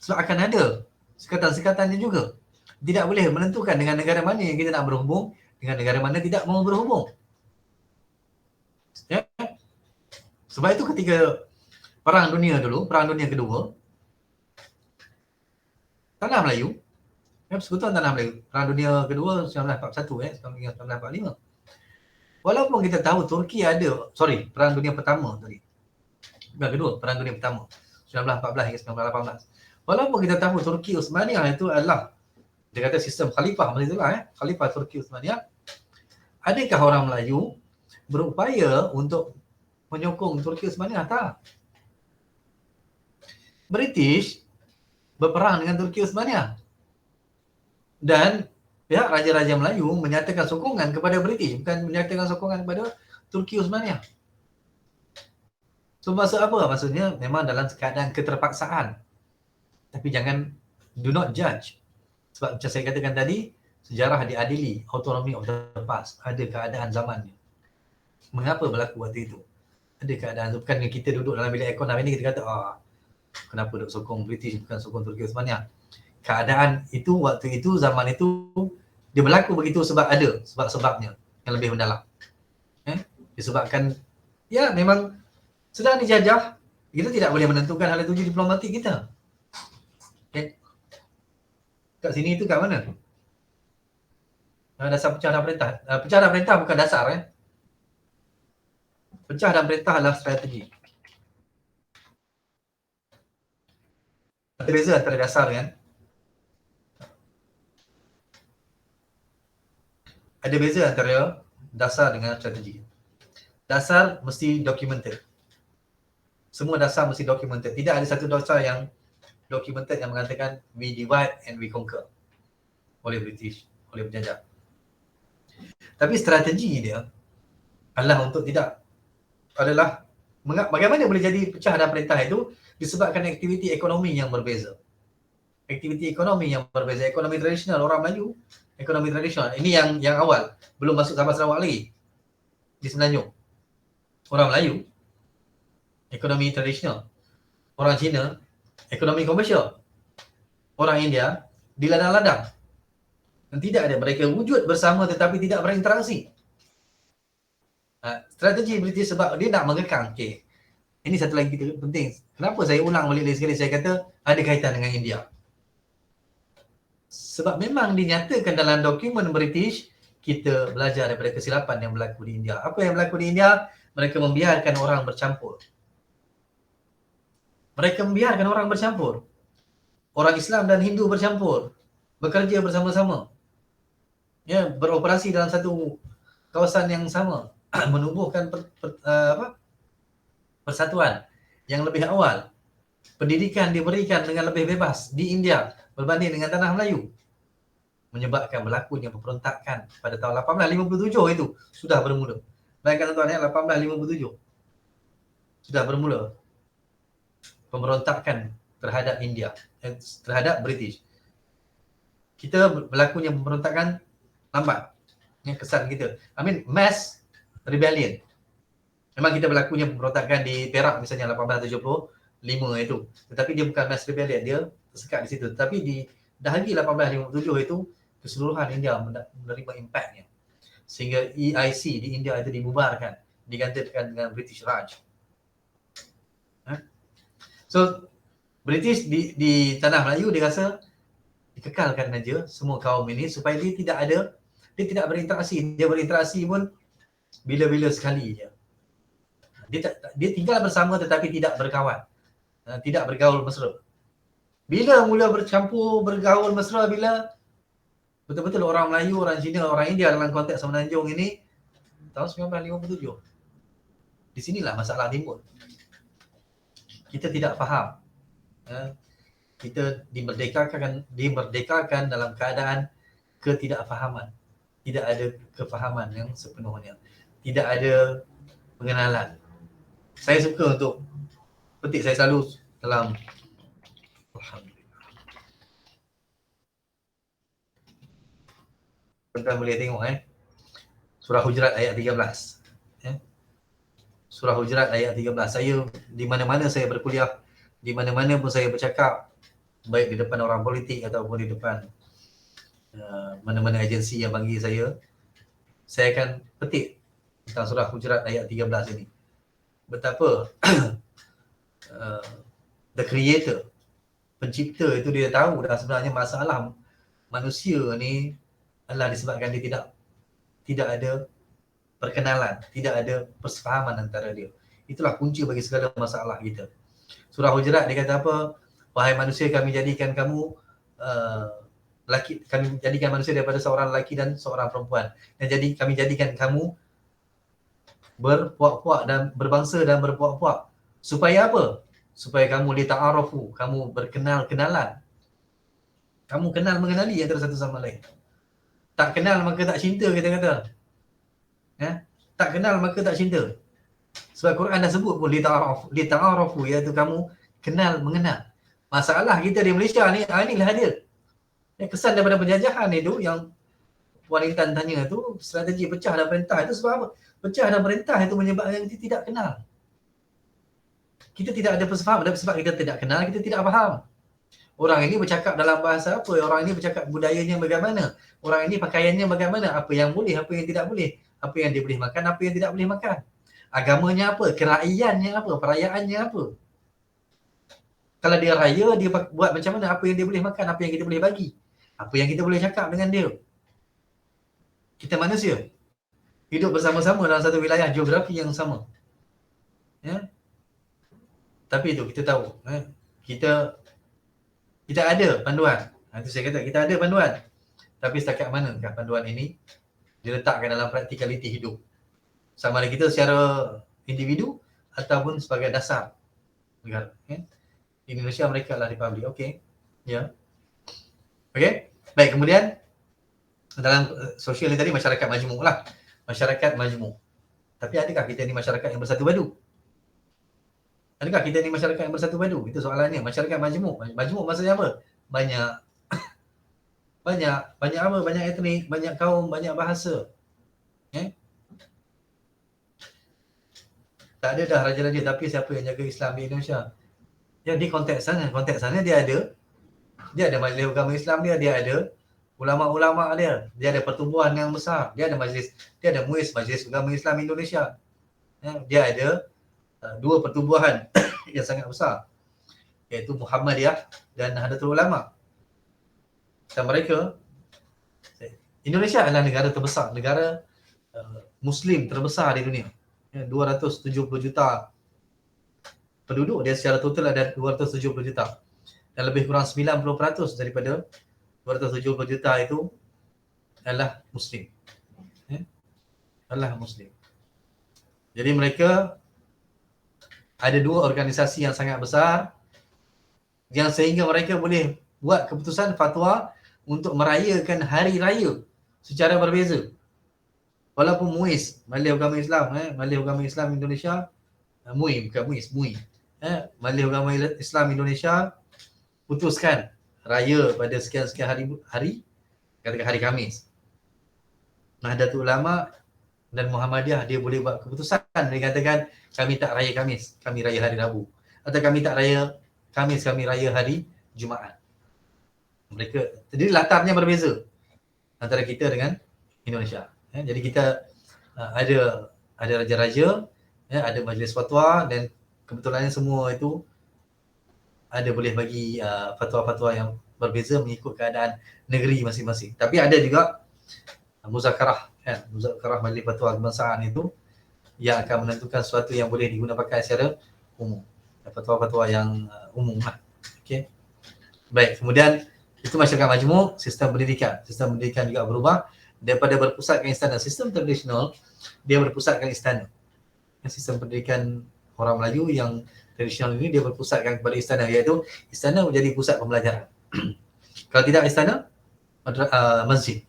Sebab akan ada sekatan-sekatannya juga. Tidak boleh menentukan dengan negara mana yang kita nak berhubung, dengan negara mana tidak mau berhubung. Sebab itu ketika Perang Dunia Kedua, Tanah Melayu, Persekutuan Tanah Melayu, Perang Dunia Kedua 1941, 1945. Walaupun kita tahu Turki ada, Perang Dunia Pertama tadi. Bukan kedua, Perang Dunia Pertama. 1914 hingga 1918. Walaupun kita tahu Turki Uthmaniyah itu adalah, dia kata sistem khalifah macam itulah, Khalifah Turki Uthmaniyah. Adakah orang Melayu berupaya untuk menyokong Turki Uthmaniyah? Tak. British berperang dengan Turki Uthmaniyah. Dan pihak Raja-Raja Melayu menyatakan sokongan kepada British, bukan menyatakan sokongan kepada Turki Uthmaniyah. So maksud apa? Maksudnya memang dalam keadaan keterpaksaan. Tapi jangan, do not judge. Sebab macam saya katakan tadi, sejarah diadili, autonomy of the past. Ada keadaan zamannya. Mengapa berlaku waktu itu? Ada keadaan tu. Bukan kita duduk dalam bilik aircon hari ni kita kata, kenapa duk sokong British bukan sokong Turki Uthmaniyah. Keadaan itu, waktu itu, zaman itu, dia berlaku begitu sebab ada sebab-sebabnya yang lebih mendalam. Disebabkan, ya memang sedang dijajah, kita tidak boleh menentukan hal tuju diplomatik kita. Kat sini itu kat mana? Dasar pecah dan perintah. Pecah dan perintah bukan dasar. Pecah dan perintah adalah strategi. Ada beza antara dasar kan? Ada beza antara dasar dengan strategi. Dasar mesti documented. Semua dasar mesti documented. Tidak ada satu dasar yang documented yang mengatakan we divide and we conquer oleh British, oleh penjajah. Tapi strategi dia adalah untuk adalah bagaimana boleh jadi pecah dan perintah itu disebabkan aktiviti ekonomi yang berbeza. Aktiviti ekonomi yang berbeza. Ekonomi tradisional orang Melayu, ekonomi tradisional. Ini yang awal, belum masuk Sabah Sarawak lagi. Di Semenanjung. Orang Melayu, ekonomi tradisional. Orang Cina, ekonomi komersial. Orang India, di ladang-ladang. Dan tidak ada, mereka wujud bersama tetapi tidak berinteraksi. Strategi British sebab dia nak mengekang. Okay. Ini satu lagi penting. Kenapa saya ulang balik lagi sekali, saya kata ada kaitan dengan India. Sebab memang dinyatakan dalam dokumen British, kita belajar daripada kesilapan yang berlaku di India. Apa yang berlaku di India? Mereka membiarkan orang bercampur. Mereka membiarkan orang bercampur. Orang Islam dan Hindu bercampur. Bekerja bersama-sama. Ya, beroperasi dalam satu kawasan yang sama. Menubuhkan persatuan yang lebih awal. Pendidikan diberikan dengan lebih bebas di India berbanding dengan tanah Melayu. Menyebabkan berlakunya pemberontakan pada tahun 1857 itu sudah bermula. Bayangkan tuan-tuan, 1857 sudah bermula pemberontakan terhadap India, terhadap British. Kita berlakunya pemberontakan lambat. Ini kesan kita. Mass rebellion. Memang kita berlakunya pemberontakan di Perak misalnya 1875 itu. Tetapi dia bukan mass rebellion, dia tersekat di situ. Tetapi di dahagi 1857 itu keseluruhan India menerima impaknya. Sehingga EIC di India itu dibubarkan, digantikan dengan British Raj. So British di tanah Melayu dia rasa dikekalkan saja semua kaum ini supaya dia tidak berinteraksi. Dia berinteraksi pun bila-bila sekali je. Dia tinggal bersama tetapi tidak berkawan. Tidak bergaul mesra. Bila mula bercampur, bergaul mesra, bila betul-betul orang Melayu, orang Cina, orang India dalam konteks Semenanjung ini tahun 1957. Di sinilah masalah timbul. Kita tidak faham. Kita dimerdekakan dalam keadaan ketidakfahaman. Tidak ada kefahaman yang sepenuhnya. Tidak ada pengenalan. Saya suka untuk petik, saya selalu dalam Alhamdulillah. Tuan-tuan boleh tengok Surah Hujurat ayat 13. Surah Hujurat ayat 13. Saya di mana-mana saya berkuliah, di mana-mana pun saya bercakap, baik di depan orang politik ataupun di depan mana-mana agensi yang panggil saya akan petik tentang surah Hujurat ayat 13 ini. Betapa the creator, pencipta itu dia tahu dah sebenarnya masalah manusia ni adalah disebabkan dia tidak ada perkenalan, tidak ada persefahaman antara dia. Itulah punca bagi segala masalah kita. Surah Hujurat dia kata apa? Wahai manusia, kami jadikan kamu kami jadikan manusia daripada seorang lelaki dan seorang perempuan. Dan kami jadikan kamu berpuak-puak dan berbangsa dan berpuak-puak. Supaya apa? Supaya kamu lita'arafu, kamu berkenal-kenalan. Kamu kenal mengenali antara satu sama lain. Tak kenal maka tak cinta, kita kata. Tak kenal maka tak cinta. Sebab Quran dah sebut pun lita'arafu, iaitu kamu kenal mengenal. Masalah kita di Malaysia ni, inilah dia. Kesan daripada penjajahan itu yang Puan Intan tanya tu, strategi pecah dan perintah itu sebab apa? Pecah dan perintah itu menyebabkan kita tidak kenal. Kita tidak ada persefahaman, dan sebab kita tidak kenal, kita tidak faham. Orang ini bercakap dalam bahasa apa? Orang ini bercakap budayanya bagaimana? Orang ini pakaiannya bagaimana? Apa yang boleh, apa yang tidak boleh? Apa yang dia boleh makan, apa yang tidak boleh makan? Agamanya apa? Keraiannya apa? Perayaannya apa? Kalau dia raya, dia buat macam mana? Apa yang dia boleh makan, apa yang kita boleh bagi? Apa yang kita boleh cakap dengan dia? Kita manusia hidup bersama-sama dalam satu wilayah geografi yang sama. Tapi itu kita tahu, kita ada panduan. Itu saya kata, kita ada panduan. Tapi setakat manakah panduan ini diletakkan dalam praktikaliti hidup? Sama ada kita secara individu ataupun sebagai dasar negara. Indonesia mereka lah republik. Okey. Ya. Okey. Baik, kemudian dalam sosial ni tadi masyarakat majmuk lah. Masyarakat majmuk. Tapi adakah kita ni masyarakat yang bersatu padu? Adakah kita ni masyarakat yang bersatu padu? Itu soalannya. Masyarakat majmuk. Majmuk maksudnya apa? Banyak apa? Banyak etnik, banyak kaum, banyak bahasa. Tak ada dah raja-raja, tapi siapa yang jaga Islam di Indonesia? Yang di konteks sana dia ada majlis agama Islam dia ada ulama-ulama dia ada pertubuhan yang besar, dia ada MUIS, Majlis Agama Islam Indonesia. Dia ada dua pertubuhan yang sangat besar, iaitu Muhammadiyah dan Nahdlatul Ulama. Dan mereka, Indonesia adalah negara terbesar, negara Muslim terbesar di dunia. 270 juta penduduk dia, secara total ada 270 juta. Dan lebih kurang 90% daripada 270 juta itu adalah Muslim. Adalah Muslim. Jadi mereka ada dua organisasi yang sangat besar yang sehingga mereka boleh buat keputusan fatwa untuk merayakan hari raya secara berbeza. Walaupun MUIS, Majlis Agama Islam, Majlis Agama Islam Indonesia, MUI, bukan MUIS, MUI. Majlis Agama Islam Indonesia putuskan raya pada sekian-sekian hari, katakan hari Khamis. Nahdlatul Ulama dan Muhammadiyah dia boleh buat keputusan, dia katakan kami tak raya Khamis, kami raya hari Rabu. Atau kami tak raya Khamis, kami raya hari Jumaat. Mereka, jadi latarnya berbeza antara kita dengan Indonesia. Jadi kita ada raja-raja, ada majlis fatwa, dan kebetulannya semua itu ada boleh bagi fatwa-fatwa yang berbeza mengikut keadaan negeri masing-masing. Tapi ada juga muzakarah, muzakarah majlis fatwa kebangsaan itu yang akan menentukan sesuatu yang boleh digunakan secara umum. Fatwa-fatwa yang umum lah. Okay. Baik, kemudian itu masyarakat majmuk. Sistem pendidikan juga berubah daripada berpusatkan istana. Sistem tradisional dia berpusatkan istana. Sistem pendidikan orang Melayu yang tradisional ini dia berpusatkan kepada istana, iaitu istana menjadi pusat pembelajaran. Kalau tidak istana, masjid.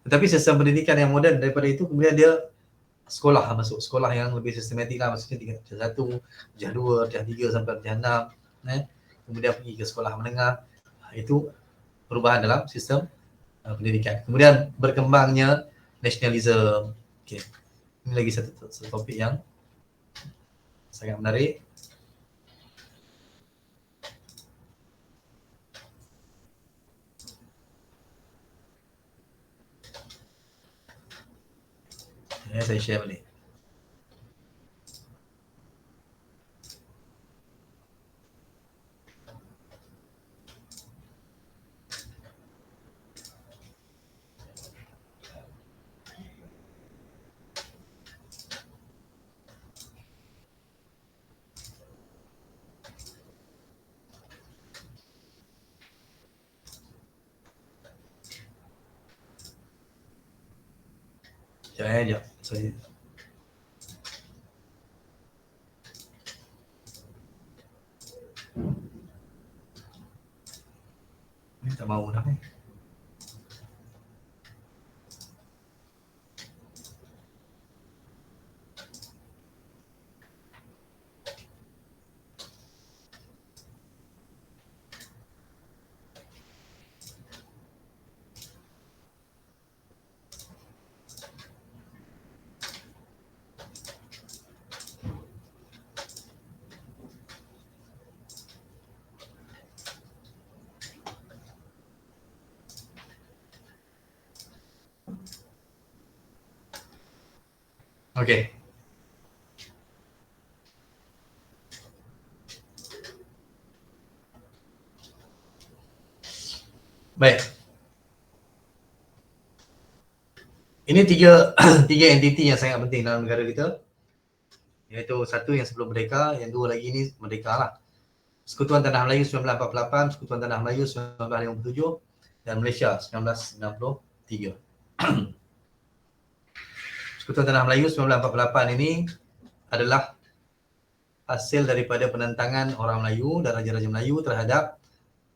Tetapi sistem pendidikan yang moden daripada itu, kemudian dia sekolah, masuk sekolah yang lebih sistematik lah, maksudnya darjah 1, darjah 2, darjah 3 sampai darjah 6. Kemudian pergi ke sekolah menengah. Itu perubahan dalam sistem pendidikan. Kemudian berkembangnya nasionalisme. Okay. Ini lagi satu topik yang sangat menarik. Saya share balik. Sekejap. Saya ni tak mahu dah ni. Okey. Baik. Ini tiga tiga entiti yang sangat penting dalam negara kita. Iaitu satu yang sebelum merdeka, yang dua lagi ni merdeka lah. Persekutuan Tanah Melayu 1948, Persekutuan Tanah Melayu 1957 dan Malaysia 1993. Persekutuan Tanah Melayu 1948 ini adalah hasil daripada penentangan orang Melayu dan Raja-Raja Melayu terhadap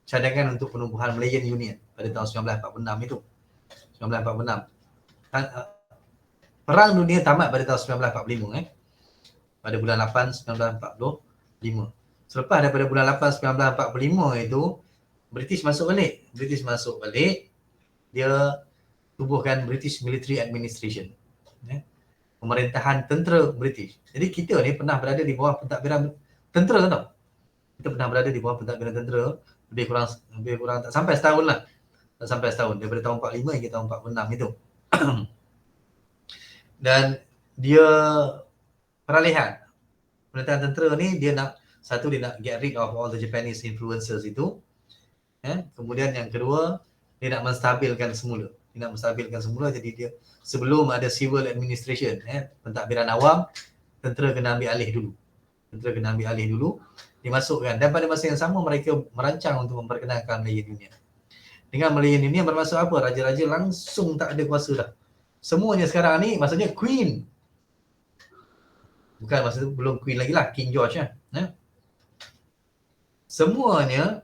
cadangan untuk penubuhan Malayan Union pada tahun 1946 itu. 1946. Perang Dunia tamat pada tahun 1945 pada bulan 8 1945. Selepas daripada bulan 8 1945 itu British masuk balik. Dia tubuhkan British Military Administration. Pemerintahan tentera British. Jadi kita ni pernah berada di bawah pentadbiran tentera tau. Kita pernah berada di bawah pentadbiran tentera lebih kurang tak sampai setahun lah. Tak sampai setahun daripada tahun 45 hingga tahun 46 itu. Dan dia peralihan pemerintahan tentera ni dia nak get rid of all the Japanese influences itu. Kemudian yang kedua dia nak menstabilkan semula. Jadi dia sebelum ada civil administration, pentadbiran awam, tentera kena ambil alih dulu. Dimasukkan dan pada masa yang sama mereka merancang untuk memperkenalkan Malayan Union. Dengan Malayan Union bermaksud apa? Raja-raja langsung tak ada kuasa dah. Semuanya sekarang ni maksudnya Queen. Bukan masa tu belum Queen lagi lah, King George lah. Semuanya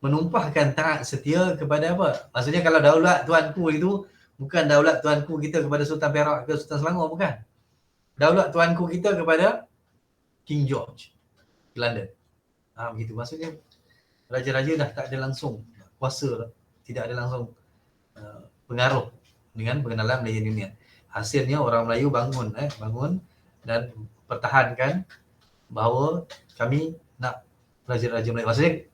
menumpahkan taat setia kepada apa? Maksudnya kalau daulat tuanku itu bukan daulat tuanku kita kepada Sultan Perak ke Sultan Selangor, bukan. Daulat tuanku kita kepada King George di London. Begitu. Maksudnya raja-raja dah tak ada langsung kuasa, tidak ada langsung pengaruh dengan pengenalan Malayan Union. Hasilnya orang Melayu bangun dan pertahankan bahawa kami nak raja-raja Melayu. Maksudnya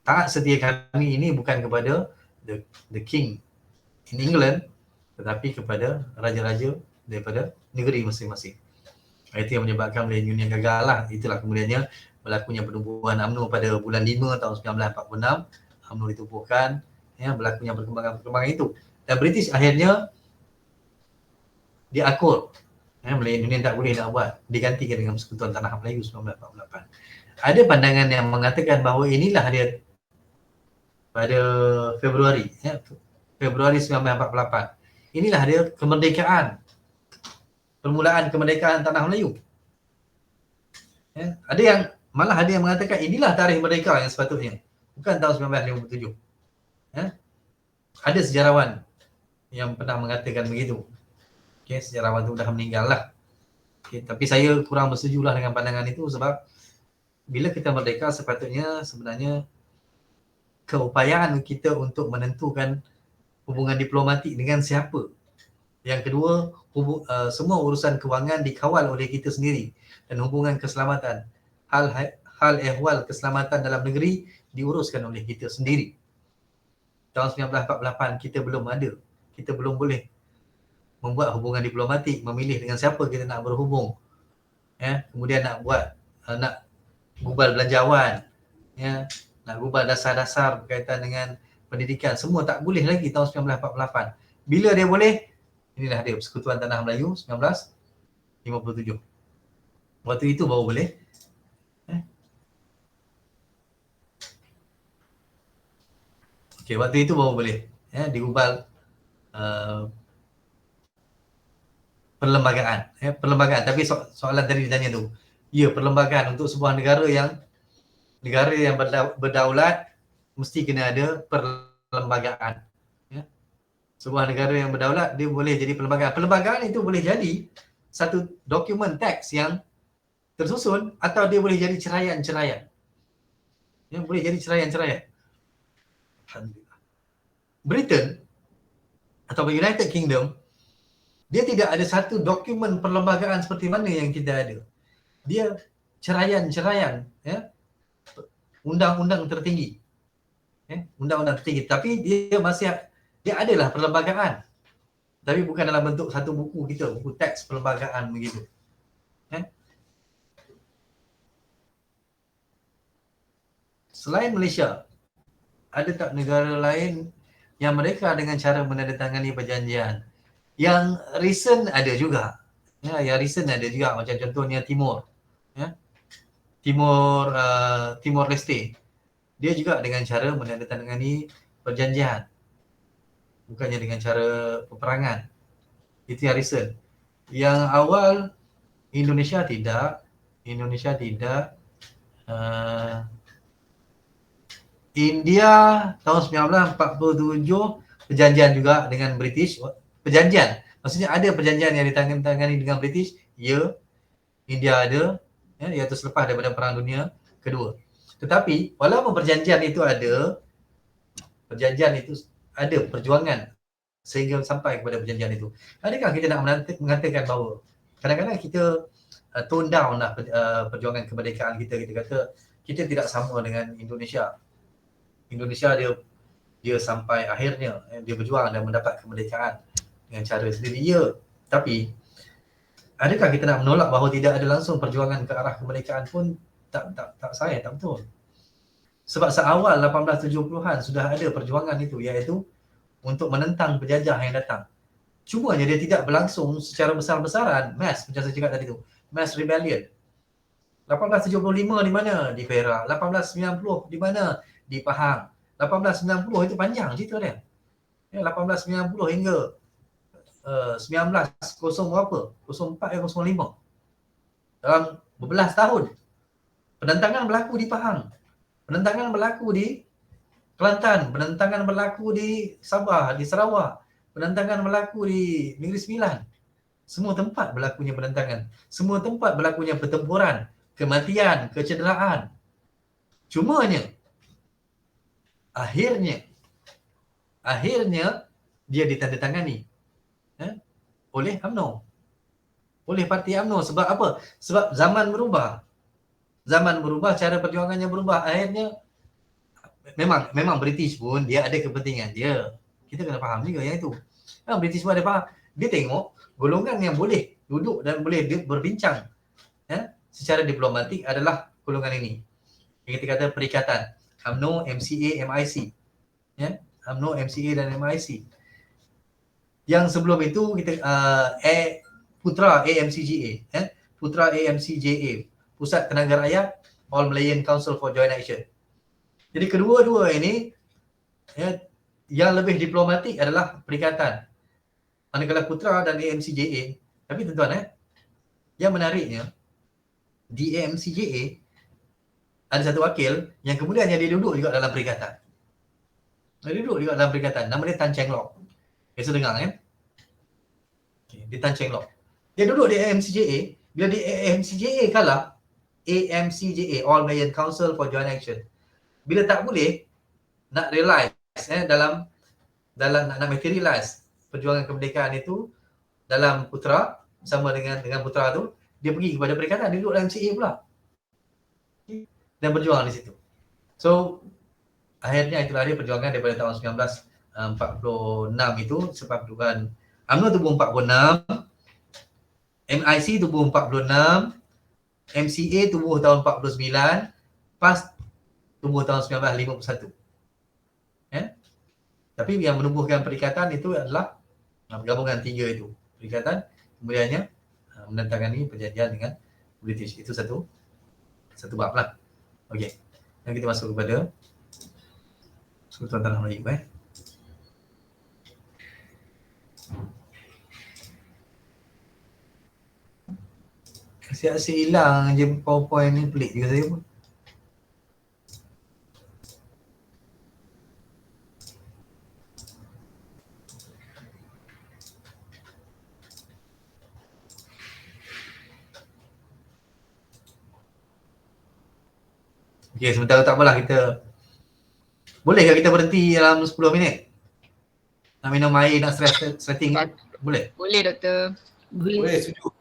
taat setia kami ini bukan kepada the king in England, tetapi kepada raja-raja daripada negeri masing-masing. Itu yang menyebabkan Malayan Union gagal lah. Itulah kemudiannya berlakunya penubuhan UMNO pada bulan 5 tahun 1946. UMNO ditubuhkan, berlakunya perkembangan itu. Dan British akhirnya diakur. Malayan Union tak boleh nak buat, digantikan dengan Persekutuan Tanah Melayu 1948. Ada pandangan yang mengatakan bahawa inilah dia pada Februari 1948. Inilah dia kemerdekaan. Permulaan kemerdekaan Tanah Melayu. Ada yang mengatakan inilah tarikh merdeka yang sepatutnya. Bukan tahun 1957. Ada sejarawan yang pernah mengatakan begitu. Sejarawan tu dah meninggal lah. Tapi saya kurang bersetujulah dengan pandangan itu sebab bila kita merdeka sepatutnya sebenarnya keupayaan kita untuk menentukan hubungan diplomatik dengan siapa. Yang kedua, semua urusan kewangan dikawal oleh kita sendiri dan hubungan keselamatan. Hal ehwal keselamatan dalam negeri diuruskan oleh kita sendiri. Tahun 1948 kita belum ada. Kita belum boleh membuat hubungan diplomatik, memilih dengan siapa kita nak berhubung. Kemudian nak gubal belanjawan, nak gubal dasar-dasar berkaitan dengan pendidikan, semua tak boleh lagi tahun 1948. Bila dia boleh? Inilah dia Persekutuan Tanah Melayu 1957. Waktu itu baru boleh. Waktu itu baru boleh digubal perlembagaan. Perlembagaan. Tapi soalan tadi ditanya tu. Ya, perlembagaan untuk sebuah negara yang berdaulat mesti kena ada perlembagaan. Ya. Sebuah negara yang berdaulat dia boleh jadi perlembagaan. Perlembagaan itu boleh jadi satu dokumen teks yang tersusun atau dia boleh jadi ceraian-ceraian. Ya, boleh jadi ceraian-ceraian. Britain atau United Kingdom, dia tidak ada satu dokumen perlembagaan seperti mana yang kita ada. Dia ceraian-ceraian, ya. Undang-undang tertinggi. Ya, undang-undang tertinggi. Tapi dia adalah perlembagaan. Tapi bukan dalam bentuk satu buku kita, buku teks perlembagaan begitu. Ya. Selain Malaysia, ada tak negara lain yang mereka dengan cara menandatangani perjanjian? Yang recent ada juga. Ya, yang recent ada juga, macam contohnya Timor. Ya. Timor Leste. Dia juga dengan cara menandatangani perjanjian. Bukannya dengan cara peperangan. Itu yang recent. Yang awal Indonesia tidak. India tahun 1947 perjanjian juga dengan British. Perjanjian. Maksudnya ada perjanjian yang ditangani dengan British. Ya, India ada. Ya, iaitu selepas daripada Perang Dunia Kedua. Tetapi walaupun perjanjian itu ada perjuangan sehingga sampai kepada perjanjian itu. Adakah kita nak mengatakan bahawa kadang-kadang kita tone down lah perjuangan kemerdekaan kita kata kita tidak sama dengan Indonesia. Indonesia dia sampai akhirnya dia berjuang dan mendapat kemerdekaan dengan cara sendiri. Ya, tapi adakah kita nak menolak bahawa tidak ada langsung perjuangan ke arah kemerdekaan pun tak betul. Sebab seawal 1870-an sudah ada perjuangan itu, iaitu untuk menentang penjajah yang datang. Cumanya dia tidak berlangsung secara besar-besaran, mass macam saya cakap tadi tu, mass rebellion. 1875 di mana? Di Perak. 1890 di mana? Di Pahang. 1890 itu panjang cerita dia. Ya, 1890 hingga 19 berapa? 04 atau 05. Dalam berbelas tahun. Penentangan berlaku di Pahang. Penentangan berlaku di Kelantan, penentangan berlaku di Sabah, di Sarawak, penentangan berlaku di Negeri Sembilan. Semua tempat berlakunya penentangan. Semua tempat berlakunya pertempuran, kematian, kecederaan. Cumanya akhirnya dia ditandatangani oleh UMNO. Oleh parti UMNO. Sebab apa? Sebab zaman berubah. Cara perjuangannya berubah. Akhirnya memang British pun dia ada kepentingan dia. Kita kena faham juga yang itu. Memang British pun ada faham. Dia tengok golongan yang boleh duduk dan boleh berbincang secara diplomatik adalah golongan ini. Yang kita kata perikatan. UMNO, MCA, MIC. Ya, UMNO, MCA dan MIC. Yang sebelum itu kita Putra AMCGA, Putra AMCJA, Pusat Tenaga Rakyat, All Malayan Council for Joint Action. Jadi kedua-dua ini yang lebih diplomatik adalah perikatan. Manakala Putra dan AMCJA, tapi tuan-tuan yang menariknya di AMCJA ada satu wakil yang kemudiannya dia duduk juga dalam perikatan. Nama dia Tan Cheng Lock. Biasa dengar dia Tan Cheng Lock. Dia duduk di AMCJA. Bila di AMCJA kalah, AMCJA, All Malayan Council for Joint Action. Bila tak boleh nak realize dalam nak materialize perjuangan kemerdekaan itu dalam Putra sama dengan Putra tu, dia pergi kepada perikatan, dia duduk dalam MCA pula dan berjuang di situ. So akhirnya itulah dia perjuangan daripada tahun 1946 itu sebab perjuangan UMNO tubuh 46, MIC tubuh 46, MCA tubuh tahun 49, PAS tubuh tahun 1951. Tapi yang menumbuhkan perikatan itu adalah gabungan tiga itu. Perikatan, kemudiannya menandatangani perjanjian dengan British. Itu satu bab lah. Okey. Dan kita masuk kepada Sultan Tanah Melayu. Asyik-asyik hilang je PowerPoint ni, pelik juga saya pun. Okay, sementara tak apalah kita. Boleh ke kita berhenti dalam 10 minit? Nak minum air, nak stretching? Boleh? Boleh doktor. Boleh, setuju.